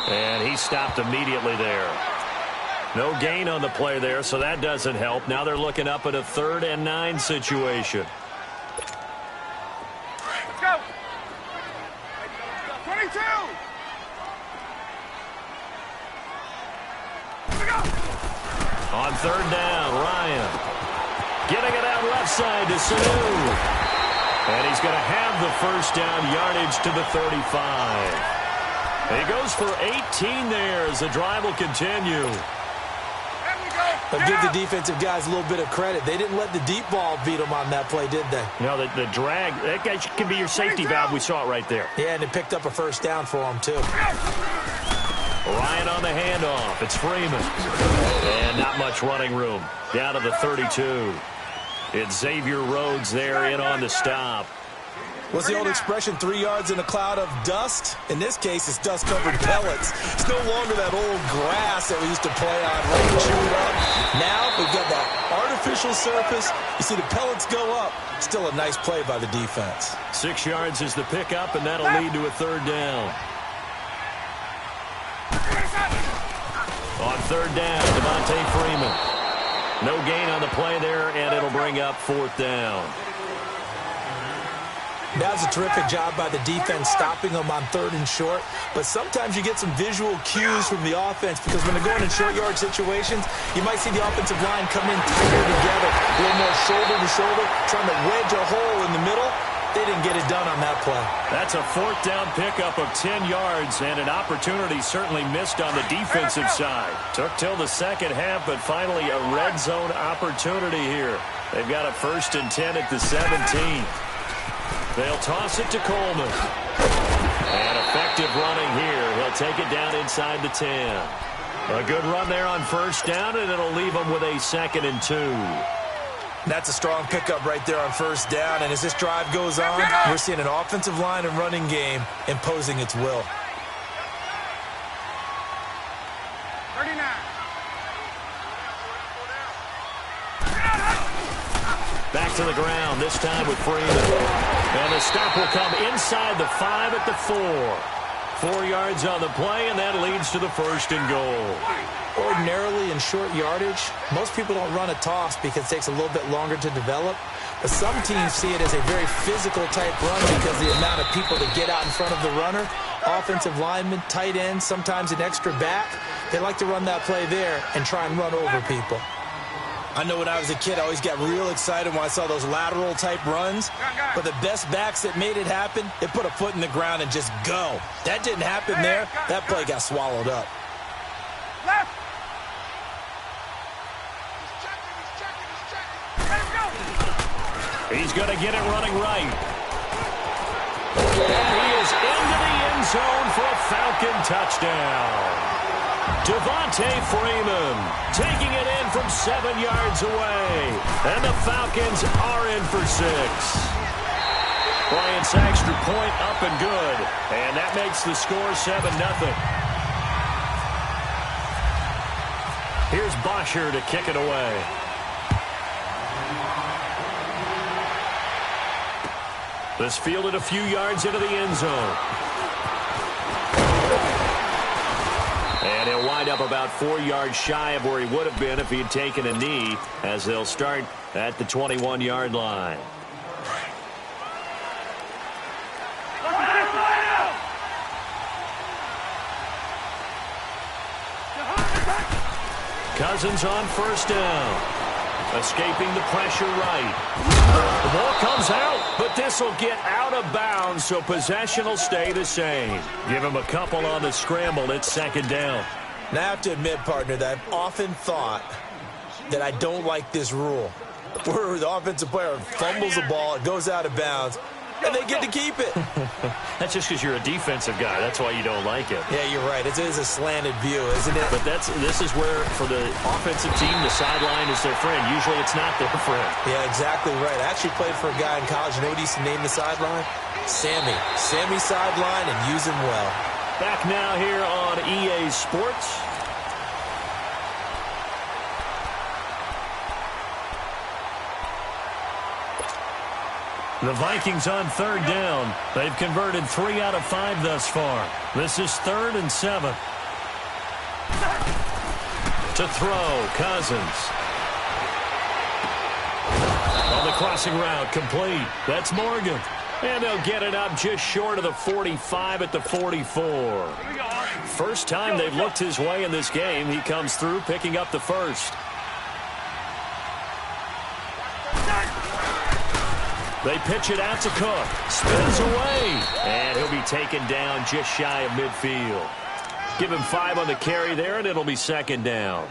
And he stopped immediately there. No gain on the play there, so that doesn't help. Now they're looking up at a 3rd and 9 situation. Let's go! 22! On 3rd down, Ryan. Getting it out left side to Sanu. And he's going to have the first down, yardage to the 35. He goes for 18 there as the drive will continue. But give the defensive guys a little bit of credit. They didn't let the deep ball beat them on that play, did they? No, the drag, that guy can be your safety valve. We saw it right there. Yeah, and it picked up a first down for him, too. Ryan on the handoff. It's Freeman. And not much running room. Down to the 32. It's Xavier Rhodes there in on the stop. What's the old expression, 3 yards in a cloud of dust? In this case, it's dust-covered pellets. It's no longer that old grass that we used to play on, right, chew it up. Now we've got that artificial surface. You see the pellets go up. Still a nice play by the defense. 6 yards is the pickup, and that'll lead to a third down. On third down, Devontae Freeman. No gain on the play there, and it'll bring up fourth down. That was a terrific job by the defense stopping them on third and short. But sometimes you get some visual cues from the offense because when they're going in short yard situations, you might see the offensive line come in tighter together, a little more shoulder to shoulder, trying to wedge a hole in the middle. They didn't get it done on that play. That's a fourth down pickup of 10 yards and an opportunity certainly missed on the defensive side. Took till the second half, but finally a red zone opportunity here. They've got a 1st and 10 at the 17. They'll toss it to Coleman. And effective running here. He'll take it down inside the 10. A good run there on first down, and it'll leave them with a 2nd and 2. That's a strong pickup right there on first down. And as this drive goes on, we're seeing an offensive line and running game imposing its will. 39. Back to the ground, this time with Freeman. And the stop will come inside the 5 at the 4. 4 yards on the play, and that leads to the 1st and goal. Ordinarily in short yardage, most people don't run a toss because it takes a little bit longer to develop. But some teams see it as a very physical type run because the amount of people that get out in front of the runner, offensive linemen, tight ends, sometimes an extra back, they like to run that play there and try and run over people. I know when I was a kid, I always got real excited when I saw those lateral type runs. But the best backs that made it happen, they put a foot in the ground and just go. That didn't happen there. That play got swallowed up. Left. He's going to get it running right. And he is into the end zone for a Falcon touchdown. Devontae Freeman taking it in from 7 yards away. And the Falcons are in for 6. Bryant's extra point up and good. And that makes the score 7-0. Here's Bosher to kick it away. This fielded a few yards into the end zone. And he'll wind up about 4 yards shy of where he would have been if he had taken a knee, as they'll start at the 21-yard line. Cousins on first down. Escaping the pressure right. The ball comes out, but this will get out of bounds, so possession will stay the same. Give him a couple on the scramble. It's 2nd down. Now, I have to admit, partner, that I've often thought that I don't like this rule, where the offensive player fumbles the ball, it goes out of bounds, and they get to keep it. That's just because you're a defensive guy. That's why you don't like it. Yeah, you're right. It is a slanted view, isn't it? But this is where, for the offensive team, the sideline is their friend. Usually it's not their friend. Yeah, exactly right. I actually played for a guy in college. You know what he used to name the sideline? Sammy. Sammy sideline, and use him well. Back now here on EA Sports. The Vikings on 3rd down. They've converted 3 out of 5 thus far. This is 3rd and 7. To throw, Cousins. On the crossing route, complete. That's Morgan. And they'll get it up just short of the 45 at the 44. First time they've looked his way in this game. He comes through, picking up the first. They pitch it out to Cook. Spins away. And he'll be taken down just shy of midfield. Give him 5 on the carry there, and it'll be second down.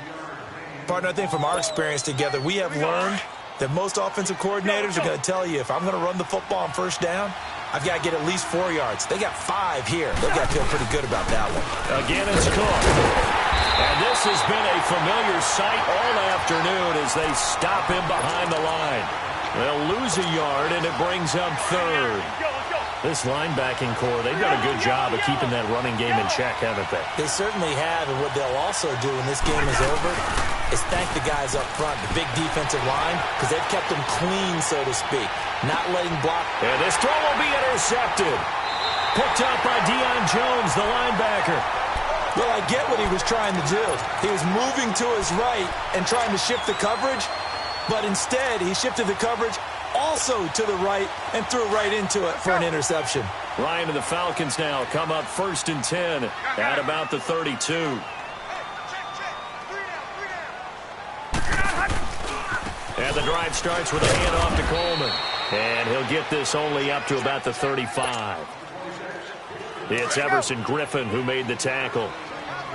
Partner, I think from our experience together, we have learned that most offensive coordinators are going to tell you, if I'm going to run the football on first down, I've got to get at least 4 yards. They got 5 here. They've got to feel pretty good about that one. Again, it's Cook. And this has been a familiar sight all afternoon as they stop him behind the line. They'll lose a yard, and it brings up third. This linebacking core, they've done a good job of keeping that running game in check, haven't they? They certainly have, and what they'll also do when this game is over is thank the guys up front, the big defensive line, because they've kept them clean, so to speak, not letting block. And this throw will be intercepted. Picked up by Deion Jones, the linebacker. Well, I get what he was trying to do. He was moving to his right and trying to shift the coverage, but instead he shifted the coverage also to the right and threw right into it for an interception. Ryan and the Falcons now come up 1st and 10 at about the 32. And the drive starts with a handoff to Coleman. And he'll get this only up to about the 35. It's Everson Griffin who made the tackle.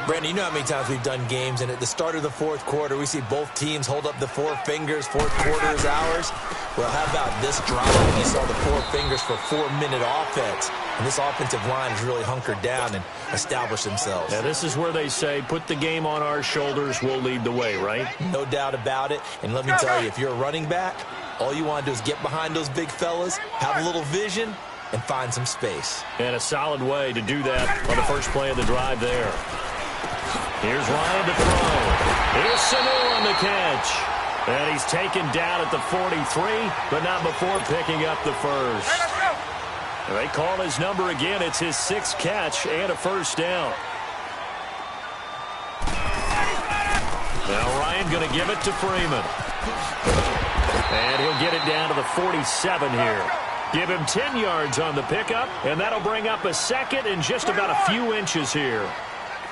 Brandon, you know how many times we've done games, and at the start of the fourth quarter, we see both teams hold up the 4 fingers, fourth quarter is ours. Well, how about this drive? You saw the 4 fingers for 4-minute offense, and this offensive line has really hunkered down and established themselves. Yeah, this is where they say, put the game on our shoulders, we'll lead the way, right? No doubt about it, and let me tell you, if you're a running back, all you want to do is get behind those big fellas, have a little vision, and find some space. And a solid way to do that on the first play of the drive there. Here's Ryan to throw. Here's Sanu on the catch. And he's taken down at the 43, but not before picking up the first. They call his number again. It's his 6th catch and a first down. Now Ryan going to give it to Freeman. And he'll get it down to the 47 here. Give him 10 yards on the pickup, and that'll bring up a second and just about a few inches here.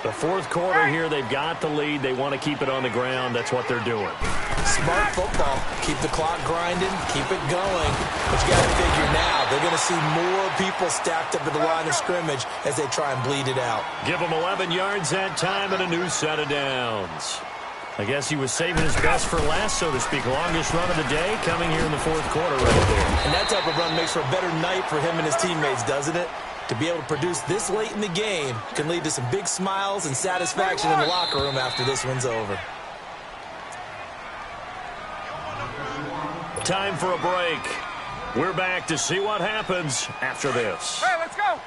The fourth quarter here, they've got the lead. They want to keep it on the ground. That's what they're doing. Smart football. Keep the clock grinding. Keep it going. But you got to figure now, they're going to see more people stacked up at the line of scrimmage as they try and bleed it out. Give them 11 yards that time and a new set of downs. I guess he was saving his best for last, so to speak. Longest run of the day coming here in the fourth quarter right there. And that type of run makes for a better night for him and his teammates, doesn't it? To be able to produce this late in the game can lead to some big smiles and satisfaction in the locker room after this one's over. Time for a break. We're back to see what happens after this. Hey, let's go.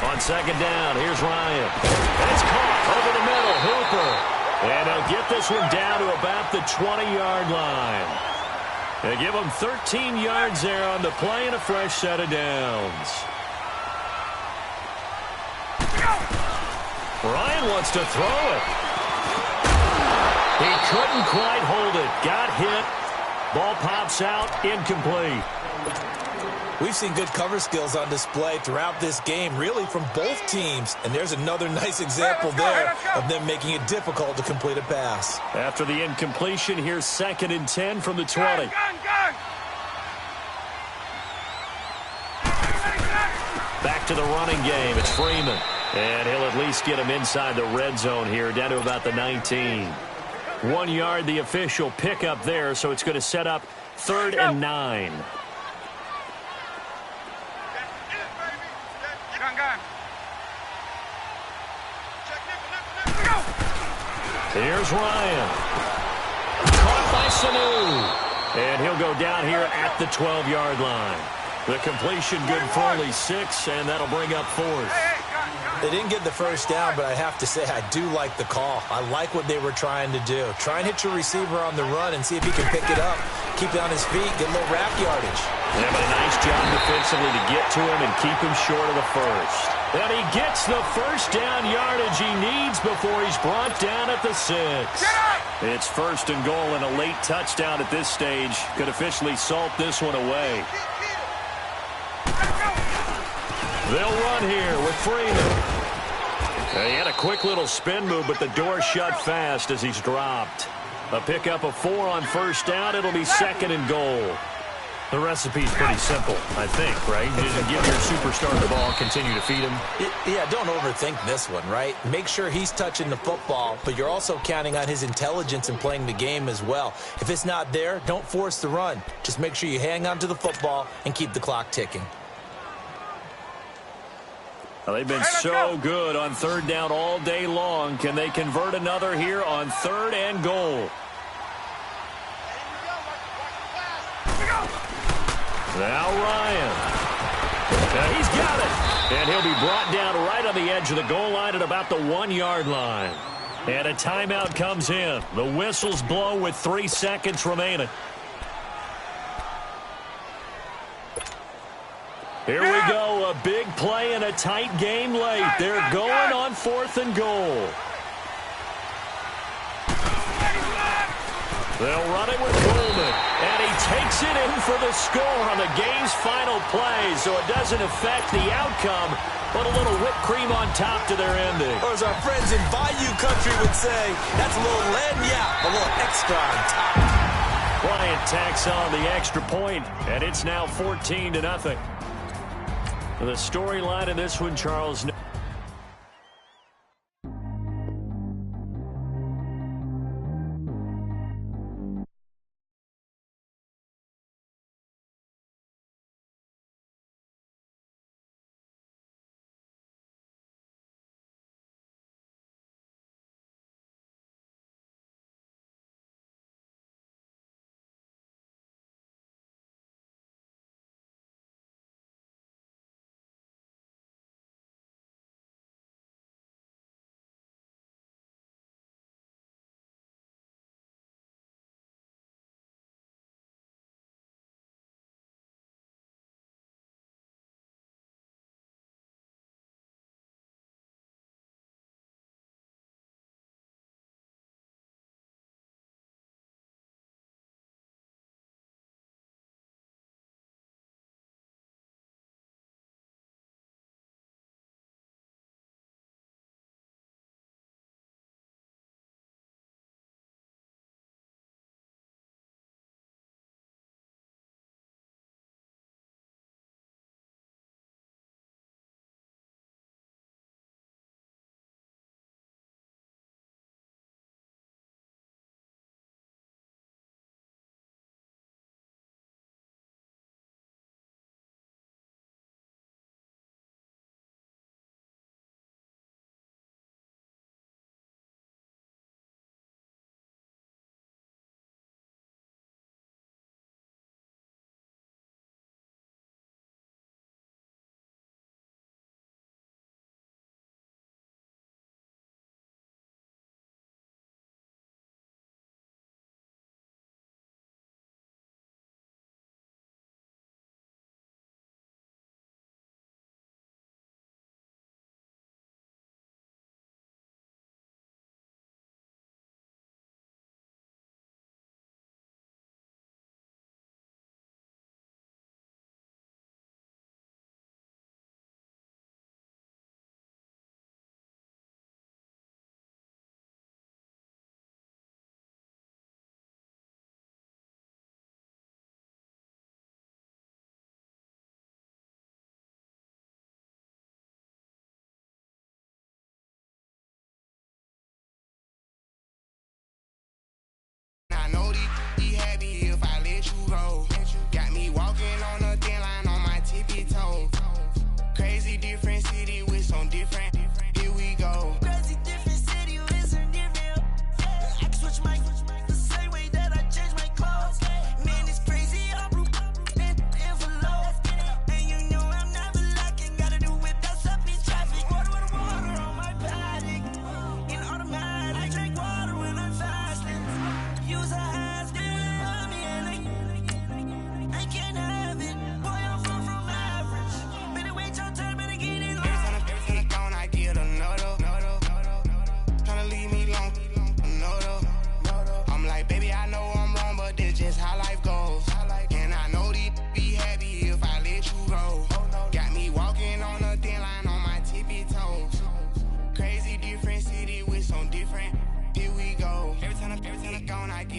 On second down, here's Ryan. And it's caught over the middle. Hooper. And they'll get this one down to about the 20-yard line. They give them 13 yards there on the play and a fresh set of downs. Ryan wants to throw it. He couldn't quite hold it. Got hit. Ball pops out. Incomplete. We've seen good cover skills on display throughout this game, really from both teams. And there's another nice example there of them making it difficult to complete a pass. After the incompletion, here's 2nd and 10 from the 20. Back to the running game. It's Freeman. And he'll at least get him inside the red zone here, down to about the 19. 1 yard, the official pickup there, so it's going to set up 3rd and 9. Here's Ryan. Caught by Sanu. And he'll go down here at the 12-yard line. The completion good for only 6, and that'll bring up 4th. They didn't get the first down, but I have to say I do like the call. I like what they were trying to do. Try and hit your receiver on the run and see if he can pick it up. Keep it on his feet, get a little rack yardage. Yeah, but a nice job defensively to get to him and keep him short of the first. And he gets the first down yardage he needs before he's brought down at the 6. It's 1st and goal, and a late touchdown at this stage could officially salt this one away. They'll run here with Freeman. He had a quick little spin move, but the door shut fast as he's dropped. A pickup of 4 on first down. It'll be 2nd and goal. The recipe's pretty simple, I think, right? You just give your superstar the ball, continue to feed him. Yeah, don't overthink this one, right? Make sure he's touching the football, but you're also counting on his intelligence in playing the game as well. If it's not there, don't force the run. Just make sure you hang on to the football and keep the clock ticking. Well, they've been so good on 3rd down all day long. Can they convert another here on 3rd and goal? Now Ryan. He's got it. And he'll be brought down right on the edge of the goal line at about the 1-yard line. And a timeout comes in. The whistles blow with 3 seconds remaining. Here we go. A big play and a tight game late. They're going on 4th and goal. They'll run it with Coleman, and he takes it in for the score on the game's final play, so it doesn't affect the outcome, but a little whipped cream on top to their ending. Or as our friends in Bayou Country would say, that's a little lagniappe, a little extra on top. Bryant tacks on the extra point, and it's now 14-0. The storyline in this one, Charles.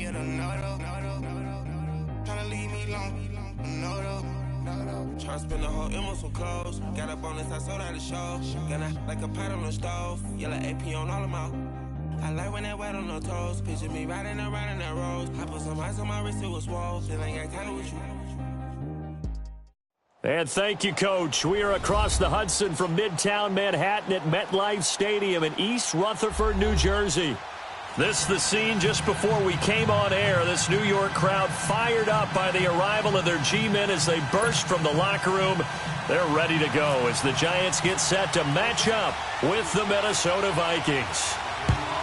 you to know though. Tryna leave me alone, no though. Tryna spend the whole M on some clothes. Got up on this, I sold out the show. Got like a pot on the stove. Yellow AP on all of my. I like when that wet on the toes. Picture me riding around in that rose. I put some ice on my wrist, it was swole. Still ain't got time with you. And thank you, Coach. We are across the Hudson from Midtown Manhattan at MetLife Stadium in East Rutherford, New Jersey. This is the scene just before we came on air. This New York crowd fired up by the arrival of their G-men as they burst from the locker room. They're ready to go as the Giants get set to match up with the Minnesota Vikings.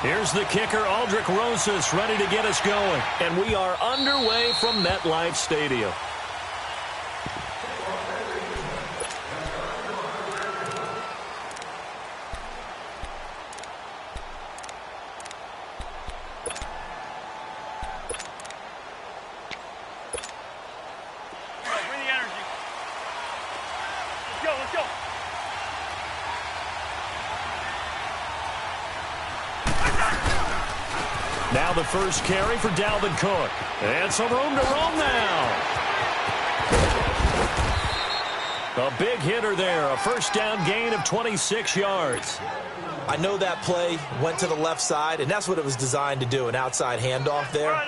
Here's the kicker, Aldrich Rosas, ready to get us going. And we are underway from MetLife Stadium. Now the first carry for Dalvin Cook. And some room to roam now. A big hitter there. A first down gain of 26 yards. I know that play went to the left side, and that's what it was designed to do, an outside handoff there.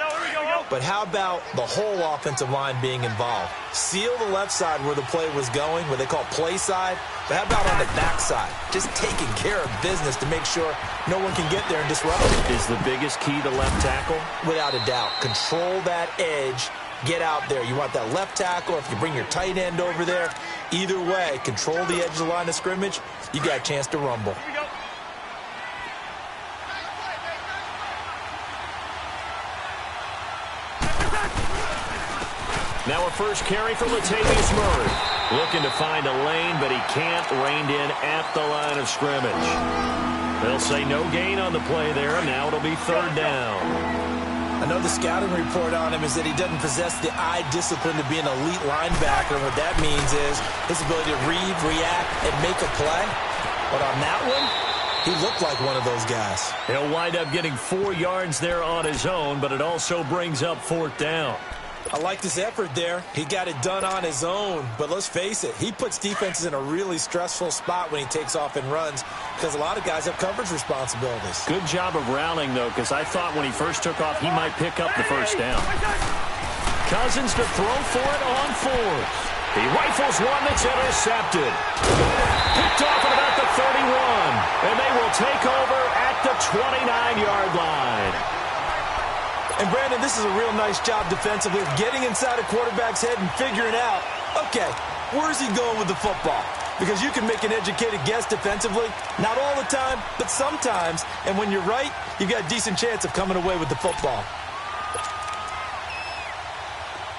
But how about the whole offensive line being involved? Seal the left side where the play was going, what they call play side. But how about on the back side? Just taking care of business to make sure no one can get there and disrupt it. Is the biggest key to left tackle? Without a doubt. Control that edge. Get out there. You want that left tackle, if you bring your tight end over there. Either way, control the edge of the line of scrimmage. You got a chance to rumble. Now a first carry for Latavius Murray. Looking to find a lane, but he can't. Reined in at the line of scrimmage. They'll say no gain on the play there, and now it'll be third down. I know the scouting report on him is that he doesn't possess the eye discipline to be an elite linebacker. And what that means is his ability to read, react, and make a play. But on that one, he looked like one of those guys. He'll wind up getting 4 yards there on his own, but it also brings up fourth down. I liked his effort there. He got it done on his own. But let's face it, he puts defenses in a really stressful spot when he takes off and runs because a lot of guys have coverage responsibilities. Good job of rallying, though, because I thought when he first took off, he might pick up the first down. Cousins to throw for it on fourth. He rifles one that's intercepted. Picked off at about the 31. And they will take over at the 29-yard line. And, Brandon, this is a real nice job defensively of getting inside a quarterback's head and figuring out, okay, where's he going with the football? Because you can make an educated guess defensively, not all the time, but sometimes. And when you're right, you've got a decent chance of coming away with the football.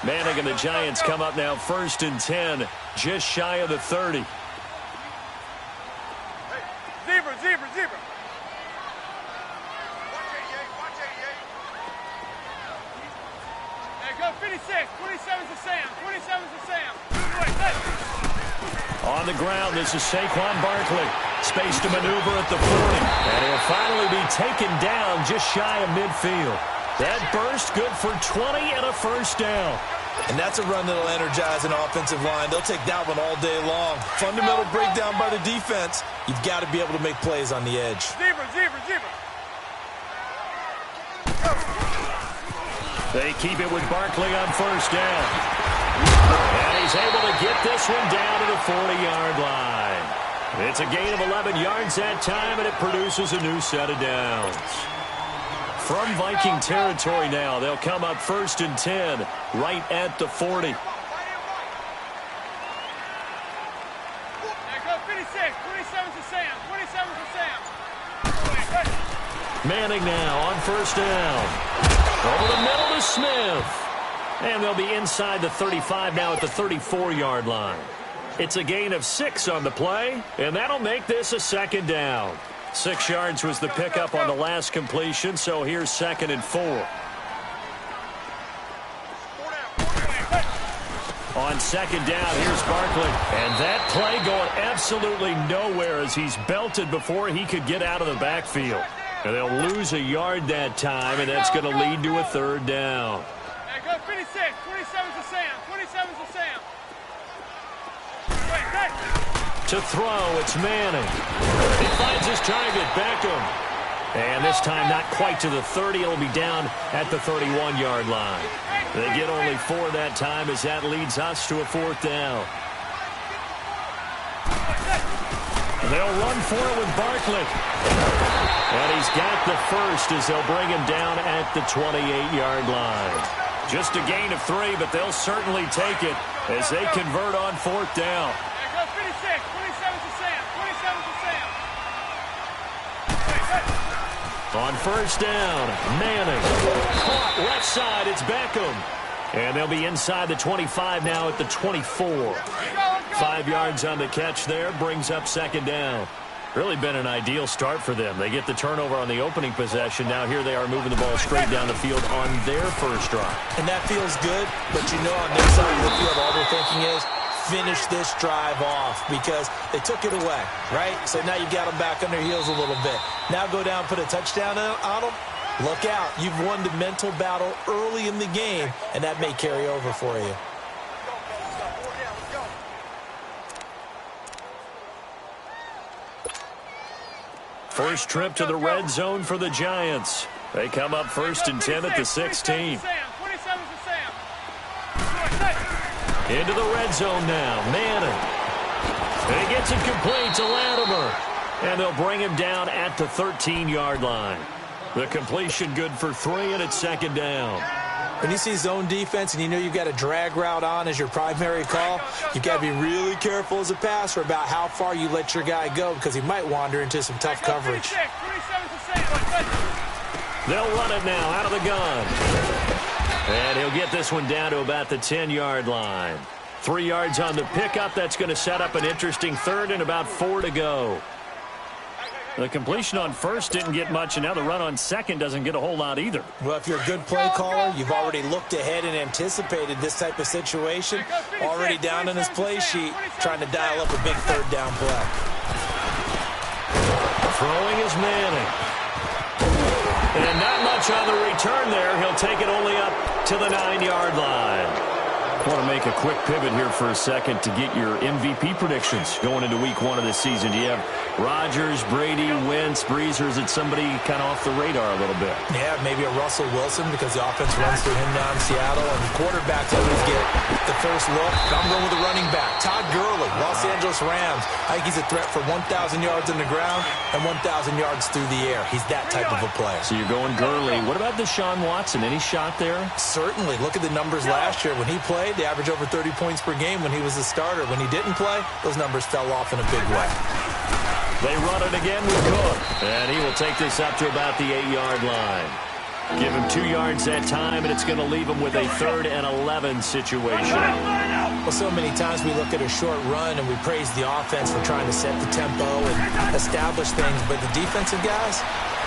Manning and the Giants come up now first and 10, just shy of the 30. Zebra. Go 56. 27's to Sam. 27's to Sam. On the ground, this is Saquon Barkley. Space to maneuver at the 40. And he'll finally be taken down just shy of midfield. That burst good for 20 and a first down. And that's a run that'll energize an offensive line. They'll take that one all day long. Fundamental breakdown by the defense. You've got to be able to make plays on the edge. Zebra. They keep it with Barkley on first down. And he's able to get this one down to the 40-yard line. It's a gain of 11 yards that time, and it produces a new set of downs. From Viking territory now, they'll come up first and 10, right at the 40. Go 56. 27's to Sam. 27's to Sam. Manning now on first down. Over the middle to Smith. And they'll be inside the 35 now at the 34-yard line. It's a gain of 6 on the play, and that'll make this a second down. 6 yards was the pickup on the last completion, so here's second and 4. On second down, here's Barkley. And that play going absolutely nowhere as he's belted before he could get out of the backfield. And they'll lose a yard that time, and that's going to lead to a third down. Hey, go 56. 27's a Sam. 27's a Sam. To throw, it's Manning. He finds his target, Beckham. And this time not quite to the 30. It'll be down at the 31-yard line. They get only 4 that time as that leads us to a fourth down. They'll run for it with Barkley. And he's got the first as they'll bring him down at the 28-yard line. Just a gain of 3, but they'll certainly take it as they convert on fourth down. Go 56. 27's a Sam. 27's a Sam. On first down, Manning. Caught left side, it's Beckham. And they'll be inside the 25 now at the 24. 5 yards on the catch there, brings up second down. Really been an ideal start for them. They get the turnover on the opening possession. Now here they are moving the ball straight down the field on their first drive. And that feels good, but you know on their side of the field all they're thinking is finish this drive off because they took it away, right? So now you got them back on their heels a little bit. Now go down, put a touchdown on them. Look out. You've won the mental battle early in the game, and that may carry over for you. First trip to the red zone for the Giants. They come up first and 10 at the 16. Into the red zone now. Manning. And he gets it complete to Latimer. And they'll bring him down at the 13-yard line. The completion good for 3, and it's second down. When you see zone defense and you know you've got a drag route on as your primary call, you've got to be really careful as a passer about how far you let your guy go because he might wander into some tough coverage. They'll run it now out of the gun. And he'll get this one down to about the 10-yard line. 3 yards on the pickup. That's going to set up an interesting third and about 4 to go. The completion on first didn't get much, and now the run on second doesn't get a whole lot either. Well, if you're a good play caller, you've already looked ahead and anticipated this type of situation. Already down in his play sheet, trying to dial up a big third down play. Throwing is Manning. And not much on the return there. He'll take it only up to the 9-yard line. I want to make a quick pivot here for a second to get your MVP predictions going into week 1 of this season. Do you have Rodgers, Brady, Wentz, Brees, or is it somebody kind of off the radar a little bit? Yeah, maybe a Russell Wilson because the offense runs through him down in Seattle, and the quarterbacks always get the first look. I'm going with the running back, Todd Gurley, Los Angeles Rams. I think he's a threat for 1,000 yards on the ground and 1,000 yards through the air. He's that type of a player. So you're going Gurley. What about Deshaun Watson? Any shot there? Certainly. Look at the numbers last year. When he played, they averaged over 30 points per game when he was a starter. When he didn't play, those numbers fell off in a big way. They run it again with Cook. And he will take this up to about the 8-yard line. Give him 2 yards that time, and it's going to leave him with a 3rd and 11 situation. Well, so many times we look at a short run and we praise the offense for trying to set the tempo and establish things. But the defensive guys,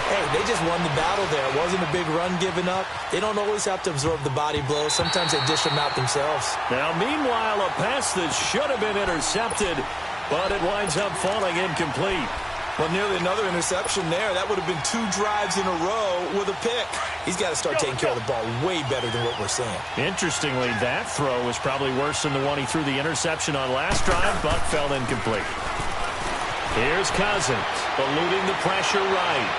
hey, they just won the battle there. It wasn't a big run given up. They don't always have to absorb the body blows. Sometimes they dish them out themselves. Now, meanwhile, a pass that should have been intercepted, but it winds up falling incomplete. Well, nearly another interception there. That would have been 2 drives in a row with a pick. He's got to start taking care of the ball way better than what we're seeing. Interestingly, that throw was probably worse than the one he threw the interception on last drive, but fell incomplete. Here's Cousins, eluding the pressure right.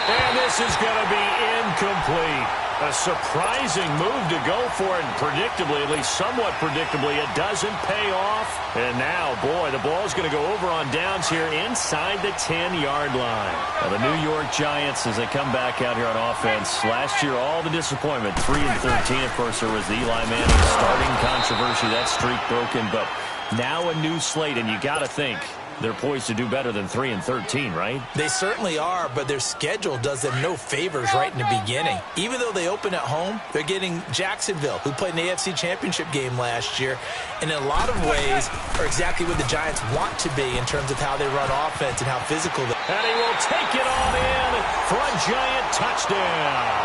And this is going to be incomplete. A surprising move to go for it, and predictably, at least somewhat predictably, it doesn't pay off. And now, boy, the ball's going to go over on downs here inside the 10-yard line. Now, the New York Giants, as they come back out here on offense, last year, all the disappointment, 3-13. Of course, there was the Eli Manning starting controversy. That streak broken, but now a new slate, and you got to think they're poised to do better than 3-13, right? They certainly are, but their schedule does them no favors right in the beginning. Even though they open at home, they're getting Jacksonville, who played an AFC Championship game last year, and in a lot of ways are exactly what the Giants want to be in terms of how they run offense and how physical they are. And he will take it on in for a Giant touchdown.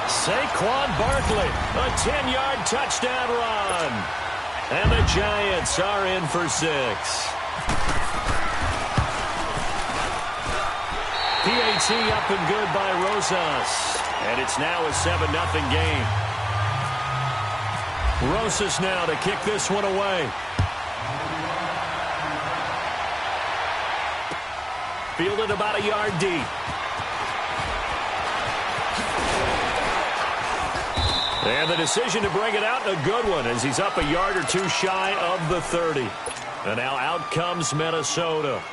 Saquon Barkley, a 10-yard touchdown run. And the Giants are in for 6. PAT up and good by Rosas. And it's now a 7-0 game. Rosas now to kick this one away. Fielded about a yard deep. And the decision to bring it out, a good one, as he's up a yard or two shy of the 30. And now out comes Minnesota.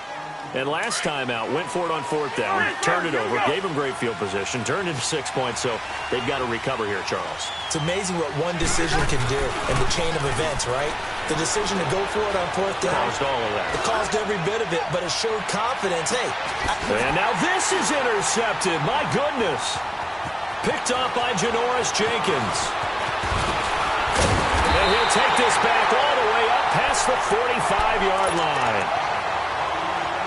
And last time out, went for it on 4th down, turned it over, gave him great field position, turned into 6 points, so they've got to recover here, Charles. It's amazing what one decision can do in the chain of events, right? The decision to go for it on 4th down. Caused all of that. It caused every bit of it, but it showed confidence. Hey. And now this is intercepted. My goodness. Picked off by Janoris Jenkins. And he'll take this back all the way up past the 45-yard line.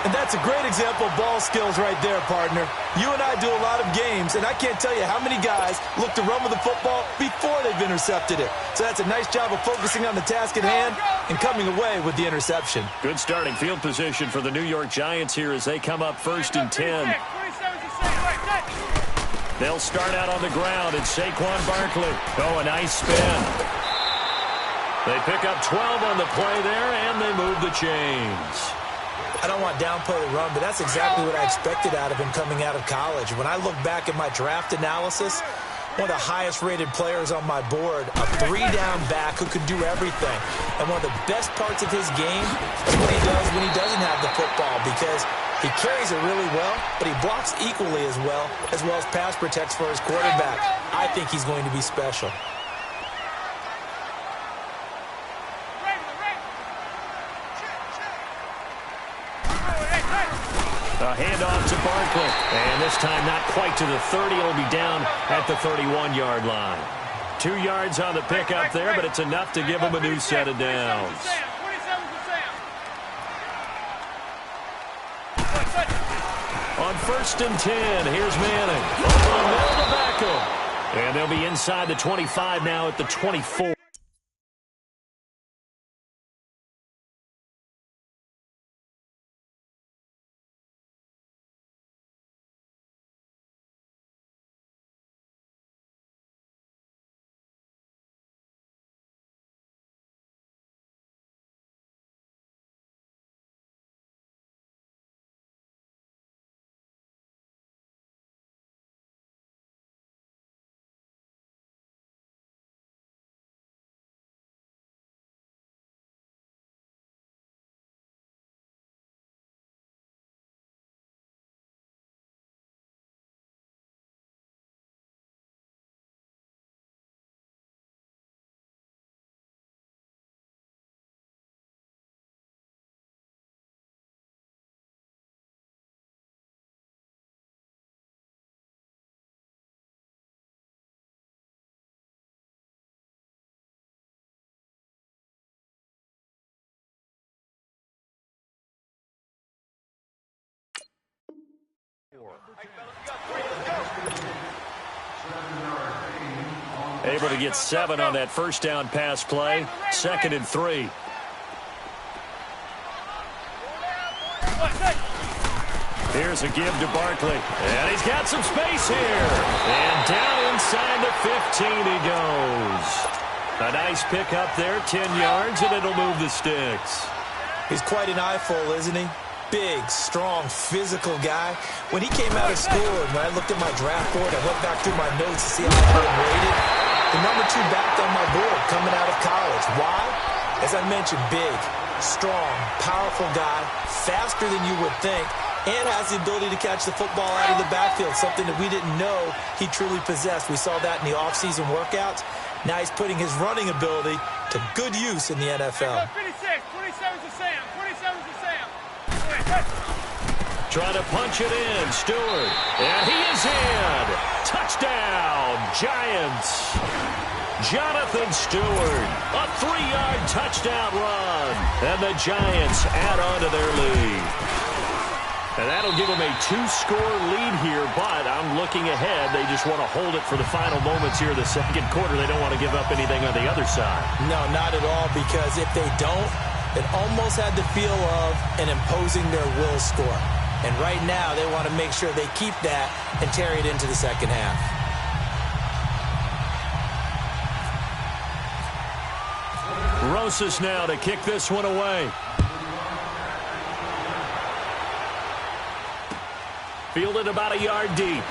And that's a great example of ball skills right there, partner. You and I do a lot of games, and I can't tell you how many guys look to run with the football before they've intercepted it. So that's a nice job of focusing on the task at hand and coming away with the interception. Good starting field position for the New York Giants here as they come up 1st and 10. They'll start out on the ground, and Saquon Barkley. Oh, a nice spin. They pick up 12 on the play there, and they move the chains. I don't want downplay the run, but that's exactly what I expected out of him coming out of college. When I look back at my draft analysis, one of the highest-rated players on my board, a 3-down back who could do everything. And one of the best parts of his game is what he does when he doesn't have the football, because he carries it really well, but he blocks equally as well as pass protects for his quarterback. I think he's going to be special. A handoff to Barkley. And this time not quite to the 30. It'll be down at the 31-yard line. 2 yards on the pickup there, but it's enough to give him a new set of downs. On 1st and 10, here's Manning. Over the middle to Beckham. And they'll be inside the 25 now at the 24. Able to get 7 on that 1st down pass play. 2nd and 3. Here's a give to Barkley. And he's got some space here. And down inside the 15 he goes. A nice pick up there, 10 yards, and it'll move the sticks. He's quite an eyeful, isn't he? Big, strong, physical guy. When he came out of school and when I looked at my draft board, I went back through my notes to see how I had him rated. The number 2 back on my board coming out of college. Why? As I mentioned, big, strong, powerful guy, faster than you would think, and has the ability to catch the football out of the backfield, something that we didn't know he truly possessed. We saw that in the offseason workouts. Now he's putting his running ability to good use in the NFL. 27's a Sam. 27's a Sam. Trying to punch it in, Stewart. And he is in. Touchdown, Giants. Jonathan Stewart, a 3-yard touchdown run. And the Giants add on to their lead. And that'll give them a 2-score lead here, but I'm looking ahead. They just want to hold it for the final moments here of the 2nd quarter. They don't want to give up anything on the other side. No, not at all, because if they don't, it almost had the feel of an imposing their will score. And right now, they want to make sure they keep that and carry it into the second half. Rosas now to kick this one away. Fielded about a yard deep.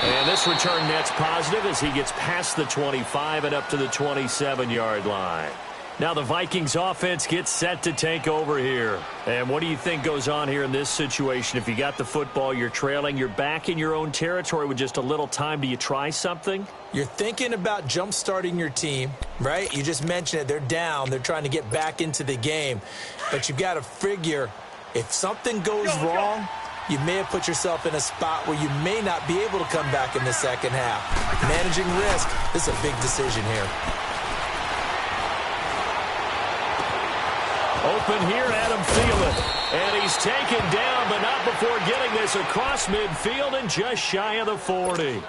And this return net's positive as he gets past the 25 and up to the 27-yard line. Now the Vikings offense gets set to take over here. And what do you think goes on here in this situation? If you got the football, you're trailing, you're back in your own territory with just a little time. Do you try something? You're thinking about jump-starting your team, right? You just mentioned it. They're down. They're trying to get back into the game. But you've got to figure if something goes wrong, you may have put yourself in a spot where you may not be able to come back in the second half. Managing risk, this is a big decision here. Open here, Adam Thielen. And he's taken down, but not before getting this across midfield and just shy of the 40.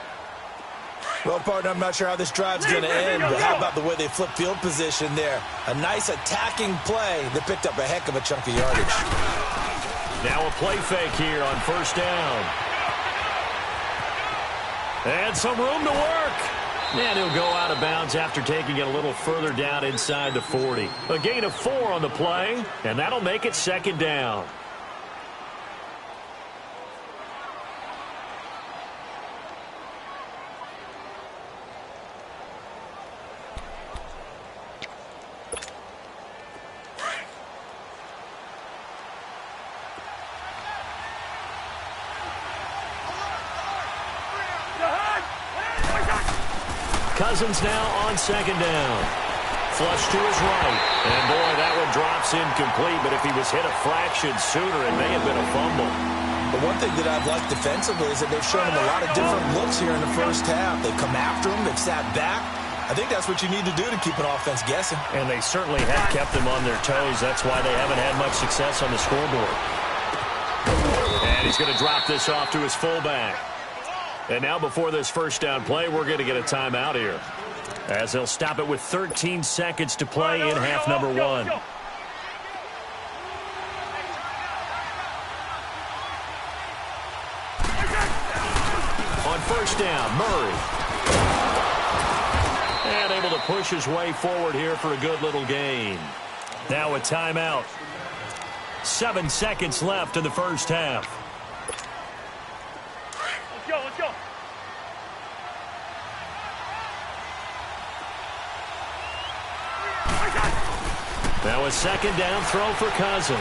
Well, partner, I'm not sure how this drive's going to end, but how about the way they flip field position there? A nice attacking play that picked up a heck of a chunk of yardage. Now a play fake here on first down. And some room to work. And he'll go out of bounds after taking it a little further down inside the 40. A gain of 4 on the play, and that'll make it second down. Cousins now on second down. Flush to his right. And, boy, that one drops incomplete. But if he was hit a fraction sooner, it may have been a fumble. But one thing that I've liked defensively is that they've shown him a lot of different looks here in the first half. They've come after him. They've sat back. I think that's what you need to do to keep an offense guessing. And they certainly have kept them on their toes. That's why they haven't had much success on the scoreboard. And he's going to drop this off to his fullback. And now before this first down play, we're going to get a timeout here, as they'll stop it with 13 seconds to play in half number 1. On first down, Murray. And able to push his way forward here for a good little gain. Now a timeout. 7 seconds left in the first half. Let's go. Now a second down throw for Cousins.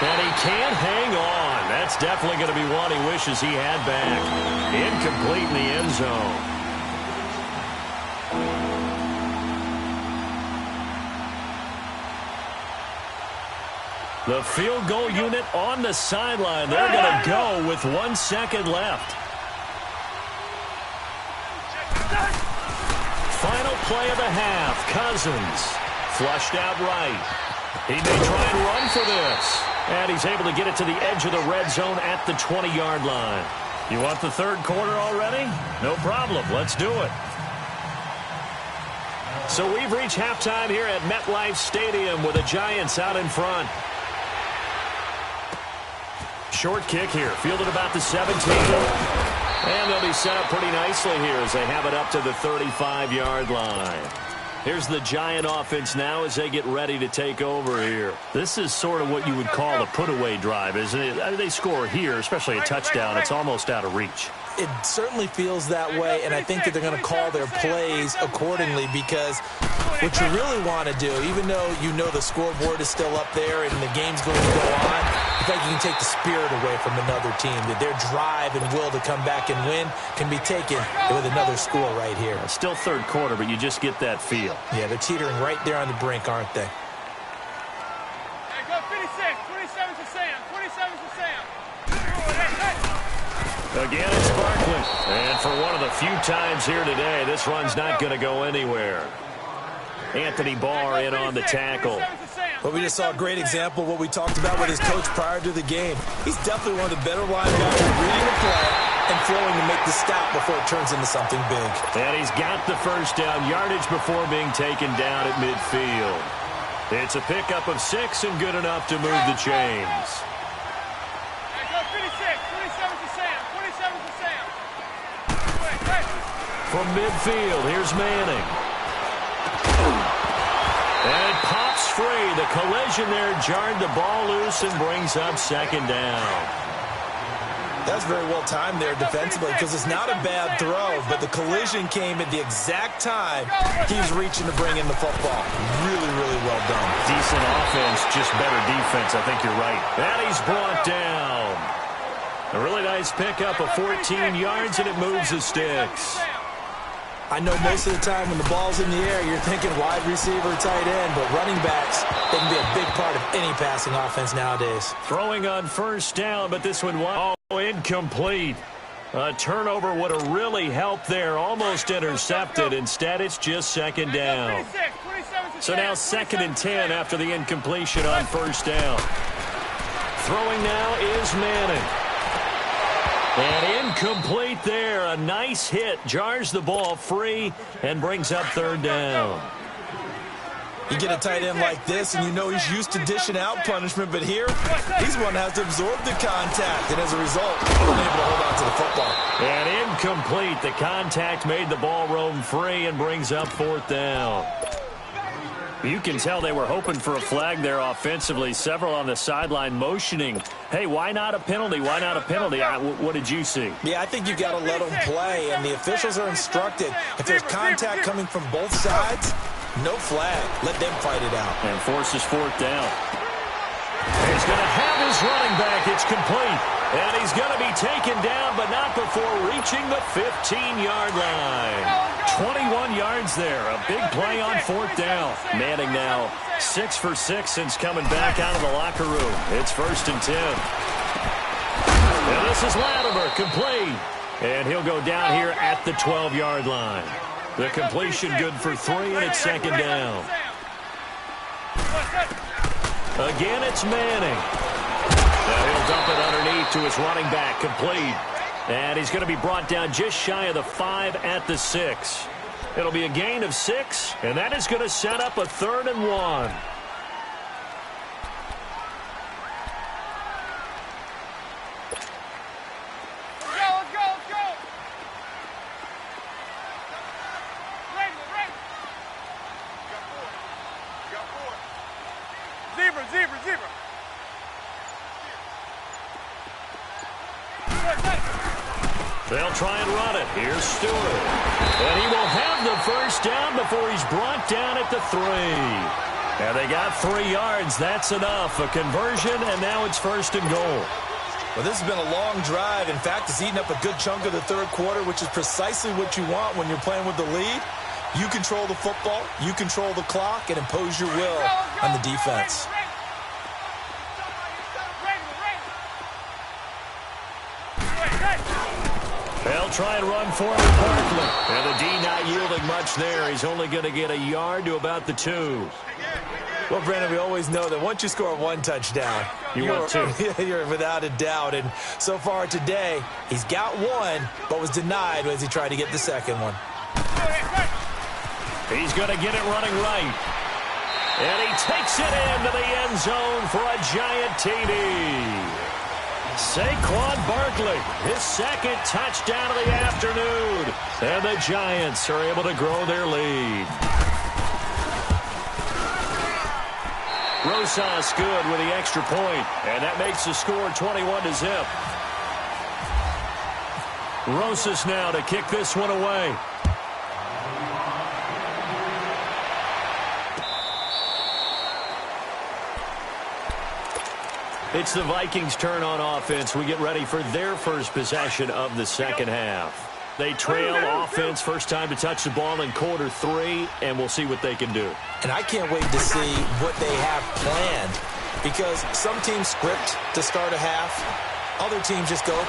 And he can't hang on. That's definitely going to be one he wishes he had back. Incomplete in the end zone. The field goal unit on the sideline. They're going to go with 1 second left. Final play of the half. Cousins flushed out right. He may try and run for this. And he's able to get it to the edge of the red zone at the 20-yard line. You want the third quarter already? No problem. Let's do it. So we've reached halftime here at MetLife Stadium with the Giants out in front. Short kick here, fielded about the 17. And they'll be set up pretty nicely here as they have it up to the 35-yard line. Here's the Giant offense now as they get ready to take over here. This is sort of what you would call a put-away drive, isn't it? They score here, especially a touchdown. It's almost out of reach. It certainly feels that way, and I think that they're going to call their plays accordingly, because what you really want to do, even though you know the scoreboard is still up there and the game's going to go on, I think you can take the spirit away from another team, that their drive and will to come back and win can be taken with another score right here. Still third quarter, but you just get that feel. Yeah, they're teetering right there on the brink, aren't they? Hey, go 56. 27 to Sam. 27 to Sam. Again, it's Barkley. And for one of the few times here today, this run's not going to go anywhere. Anthony Barr in on the tackle. Well, we just saw a great example of what we talked about with his coach prior to the game. He's definitely one of the better linebackers reading the play and throwing to make the stop before it turns into something big. And he's got the first down, yardage before being taken down at midfield. It's a pickup of 6 and good enough to move the chains. Hey, go 56, 27 to Sam, 27 to Sam. Hey. From midfield, here's Manning. And it pops free. The collision there jarred the ball loose and brings up second down. That's very well timed there defensively because it's not a bad throw, but the collision came at the exact time he was reaching to bring in the football. Really, really well done. Decent offense, just better defense. I think you're right. And he's brought down. A really nice pickup of 14 yards, and it moves the sticks. I know most of the time when the ball's in the air, you're thinking wide receiver, tight end, but running backs, they can be a big part of any passing offense nowadays. Throwing on first down, but this one, incomplete. A turnover would have really helped there. Almost intercepted. Instead, it's just second down. So now 2nd and 10 after the incompletion on first down. Throwing now is Manning. And incomplete there. A nice hit. Jars the ball free and brings up 3rd down. You get a tight end like this, and you know he's used to dishing out punishment, but here, he's one that has to absorb the contact, and as a result, unable to hold on to the football. And incomplete. The contact made the ball roam free and brings up 4th down. You can tell they were hoping for a flag there offensively. Several on the sideline motioning, hey, why not a penalty? Why not a penalty? What did you see? Yeah, I think you got to let them play, and the officials are instructed. If there's contact coming from both sides, no flag. Let them fight it out. And forces 4th down. He's going to have his running back. It's complete. And he's going to be taken down, but not before reaching the 15-yard line. 21 yards there. A big play on 4th down. Manning now 6 for 6 since coming back out of the locker room. It's 1st and 10. And this is Latimer, complete. And he'll go down here at the 12-yard line. The completion good for 3, and it's 2nd down. Again, it's Manning. Now he'll dump it underneath to his running back, complete. And he's going to be brought down just shy of the 5 at the 6. It'll be a gain of 6, and that is going to set up a 3rd and 1. Zebra. They'll try and run it. Here's Stewart. And he will have the first down before he's brought down at the 3. And they got 3 yards. That's enough. A conversion, and now it's 1st and goal. Well, this has been a long drive. In fact, it's eaten up a good chunk of the 3rd quarter, which is precisely what you want when you're playing with the lead. You control the football, you control the clock, and impose your will on the defense. They'll try and run for it with Barkley. And the D not yielding much there. He's only going to get a yard to about the 2. Well, Brandon, we always know that once you score 1 touchdown, you're without a doubt. And so far today, he's got 1, but was denied as he tried to get the 2nd one. He's going to get it running right. And he takes it into the end zone for a giant TD. Saquon Barkley, his 2nd touchdown of the afternoon. And the Giants are able to grow their lead. Rosas good with the extra point, and that makes the score 21-0. Rosas now to kick this one away. It's the Vikings' turn on offense. We get ready for their first possession of the 2nd half. They trail offense, first time to touch the ball in quarter 3, and we'll see what they can do. And I can't wait to see what they have planned, because some teams script to start a half, other teams just go,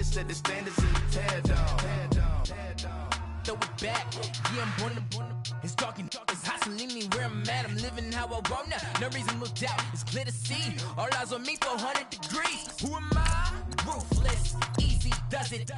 standard, set the standards in the tear down. Throw it back, yeah, I'm born to. It's dark and dark, it's hot, so leave me where I'm at. I'm living how I want now. No reason to look out, it's clear to see. All eyes on me, 400 degrees. Who am I? Ruthless, easy, does it.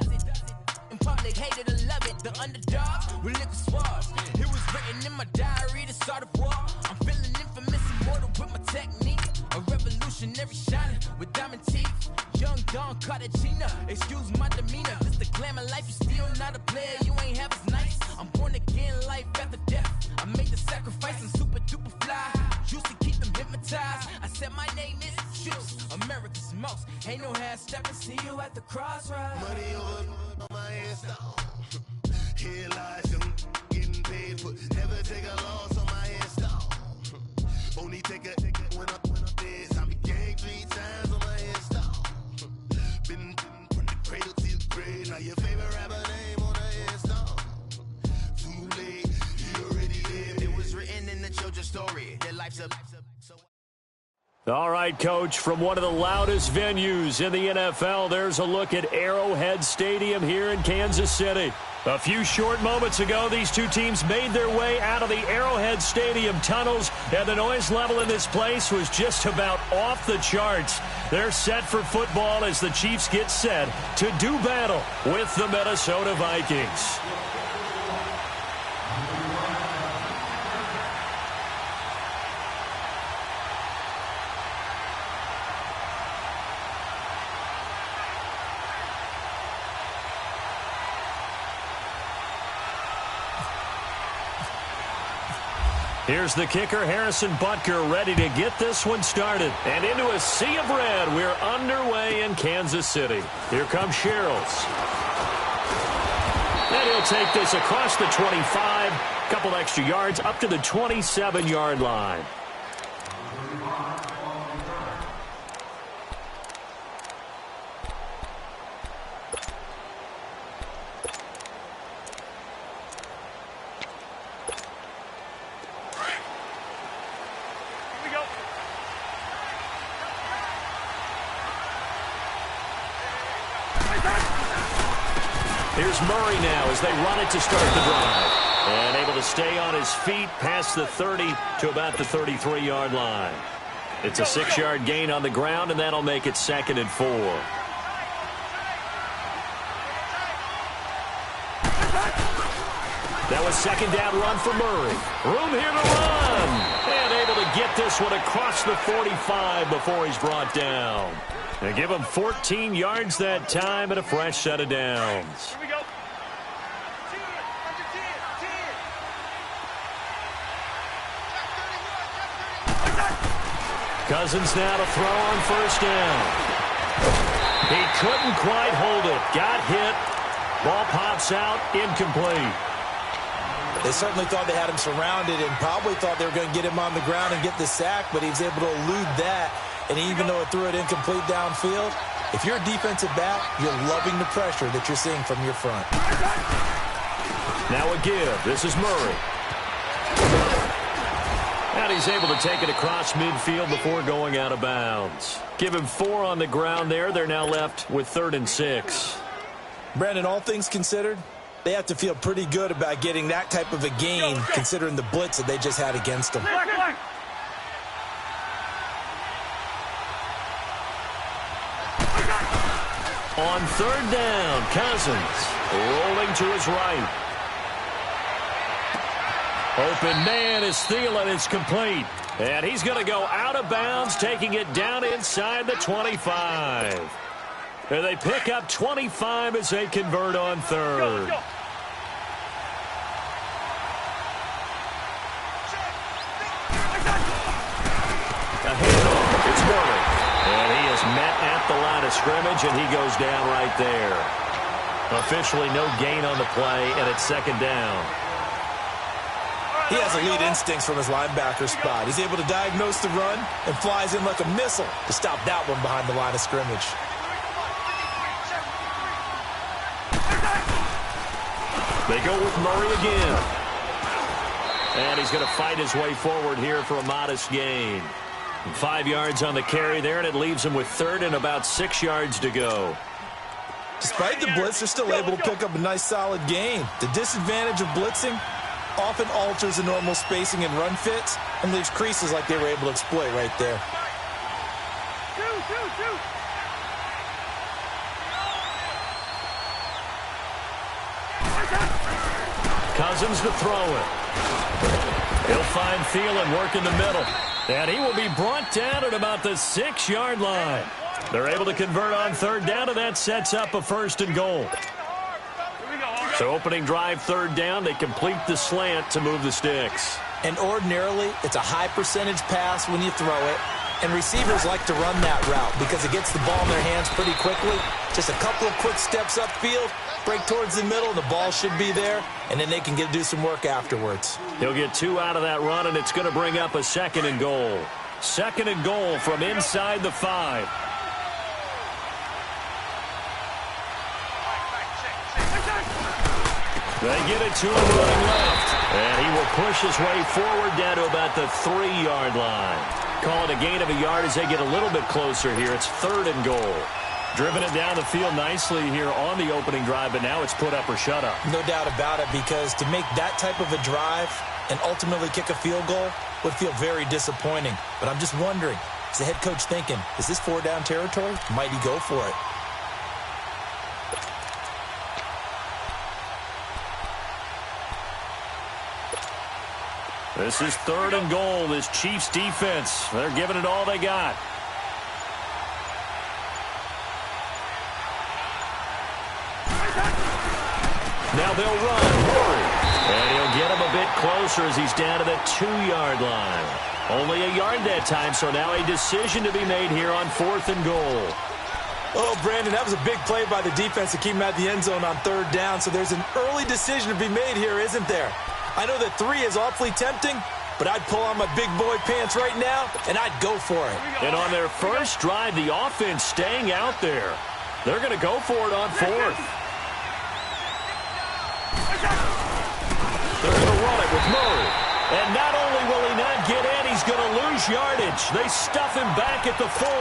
In public, hated or love it. The underdog with liquid swords. It was written in my diary to start a war. I'm feeling infamous, immortal with my technique. A revolutionary shining with diamond teeth. Young Don Cartagena, excuse my demeanor. This the glamour life, you still not a player. You ain't half as nice. I'm born again, life after death. I made the sacrifice, I'm super duper fly. Used to keep them hypnotized. I said my name is Juice, America's most. Ain't no half stepping, see you at the crossroads. Money over my hairstyle. Here lies young, getting paid, but never take a loss on my hairstyle. Only take a when I'm dead. I be gang 3 times on my hairstyle. Been from the cradle to the grave. Now your favorite rapper name on the hairstyle. Too late, you already lived. It was written in the children's story. Their life's a so. All right, Coach, from one of the loudest venues in the NFL, there's a look at Arrowhead Stadium here in Kansas City. A few short moments ago, these two teams made their way out of the Arrowhead Stadium tunnels, and the noise level in this place was just about off the charts. They're set for football as the Chiefs get set to do battle with the Minnesota Vikings. Here's the kicker, Harrison Butker, ready to get this one started. And into a sea of red, we're underway in Kansas City. Here comes Sherrills. And he'll take this across the 25, couple extra yards up to the 27-yard line. Here's Murray now as they run it to start the drive. And able to stay on his feet past the 30 to about the 33-yard line. It's a 6-yard gain on the ground, and that'll make it 2nd and 4. That was 2nd down run for Murray. Room here to run. And able to get this one across the 45 before he's brought down. They give him 14 yards that time and a fresh set of downs. Here we go. Cousins now to throw on 1st down. He couldn't quite hold it. Got hit. Ball pops out. Incomplete. They certainly thought they had him surrounded and probably thought they were going to get him on the ground and get the sack, but he was able to elude that. And even though it threw it incomplete downfield, if you're a defensive back, you're loving the pressure that you're seeing from your front. Now a give. This is Murray. And he's able to take it across midfield before going out of bounds. Give him 4 on the ground there. They're now left with 3rd and 6. Brandon, all things considered, they have to feel pretty good about getting that type of a gain considering the blitz that they just had against them. On 3rd down, Cousins rolling to his right. Open man is Thielen. It's complete. And he's going to go out of bounds, taking it down inside the 25. And they pick up 25 as they convert on 3rd. A handoff. It's Murray. And he is met at the line of scrimmage, and he goes down right there. Officially no gain on the play, and it's 2nd down. He has elite instincts from his linebacker spot. He's able to diagnose the run and flies in like a missile to stop that one behind the line of scrimmage. They go with Murray again. And he's going to fight his way forward here for a modest gain. 5 yards on the carry there, and it leaves him with 3rd and about 6 yards to go. Despite the blitz, they're still able to pick up a nice, solid gain. The disadvantage of blitzing often alters the normal spacing and run fits and leaves creases like they were able to exploit right there. Cousins to throw it. He'll find Thielen work in the middle. And he will be brought down at about the 6-yard line. They're able to convert on third down, and that sets up a 1st and goal. So opening drive, third down, they complete the slant to move the sticks. And ordinarily, it's a high percentage pass when you throw it. And receivers like to run that route because it gets the ball in their hands pretty quickly. Just a couple of quick steps upfield, break towards the middle, and the ball should be there. And then they can do some work afterwards. He'll get 2 out of that run, and it's going to bring up a 2nd and goal. 2nd and goal from inside the 5. They get it to him running left. And he will push his way forward down to about the 3-yard line. Call it a gain of a yard as they get a little bit closer here. It's 3rd and goal. Driven it down the field nicely here on the opening drive, but now it's put up or shut up. No doubt about it, because to make that type of a drive and ultimately kick a field goal would feel very disappointing. But I'm just wondering, is the head coach thinking, is this 4-down territory? Might he go for it? This is 3rd and goal. This Chiefs defense, they're giving it all they got. Now they'll run. Murray. And he'll get him a bit closer as he's down to the 2-yard line. Only a yard that time, so now a decision to be made here on 4th and goal. Oh, Brandon, that was a big play by the defense to keep him at the end zone on 3rd down, so there's an early decision to be made here, isn't there? I know that 3 is awfully tempting, but I'd pull on my big boy pants right now, and I'd go for it. And on their first drive, the offense staying out there. They're going to go for it on 4th. They're going to run it with Murray. And not only will he not get in, he's going to lose yardage. They stuff him back at the 4.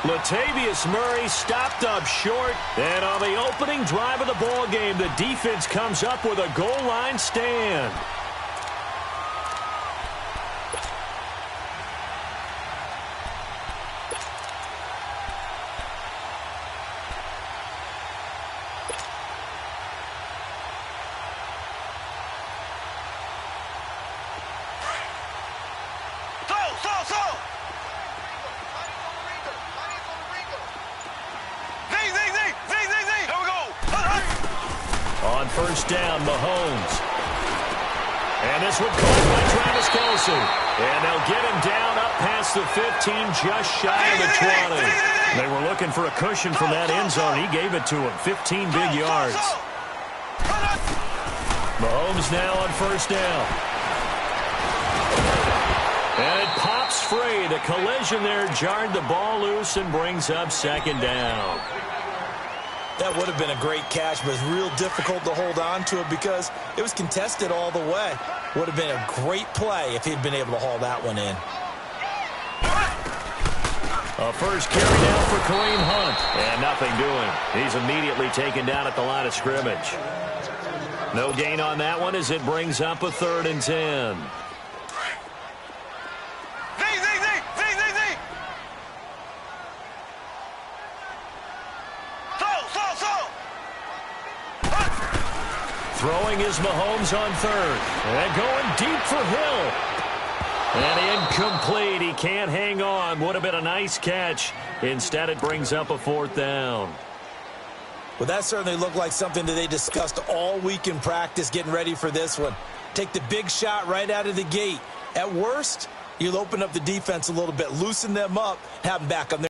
Latavius Murray stopped up short. And on the opening drive of the ball game, the defense comes up with a goal line stand. On first down, Mahomes. And this one caught by Travis Kelce. And they'll get him down up past the 15, just shy of the 20. They were looking for a cushion from that end zone. He gave it to him. 15 big yards. Mahomes now on first down. And it pops free. The collision there jarred the ball loose and brings up 2nd down. That would have been a great catch, but it's real difficult to hold on to it because it was contested all the way. Would have been a great play if he'd been able to haul that one in. A first carry down for Kareem Hunt. And nothing doing. He's immediately taken down at the line of scrimmage. No gain on that one as it brings up a 3rd and 10. Throwing is Mahomes on 3rd. And going deep for Hill. And incomplete. He can't hang on. Would have been a nice catch. Instead, it brings up a 4th down. Well, that certainly looked like something that they discussed all week in practice getting ready for this one. Take the big shot right out of the gate. At worst, you'll open up the defense a little bit, loosen them up, have them back on their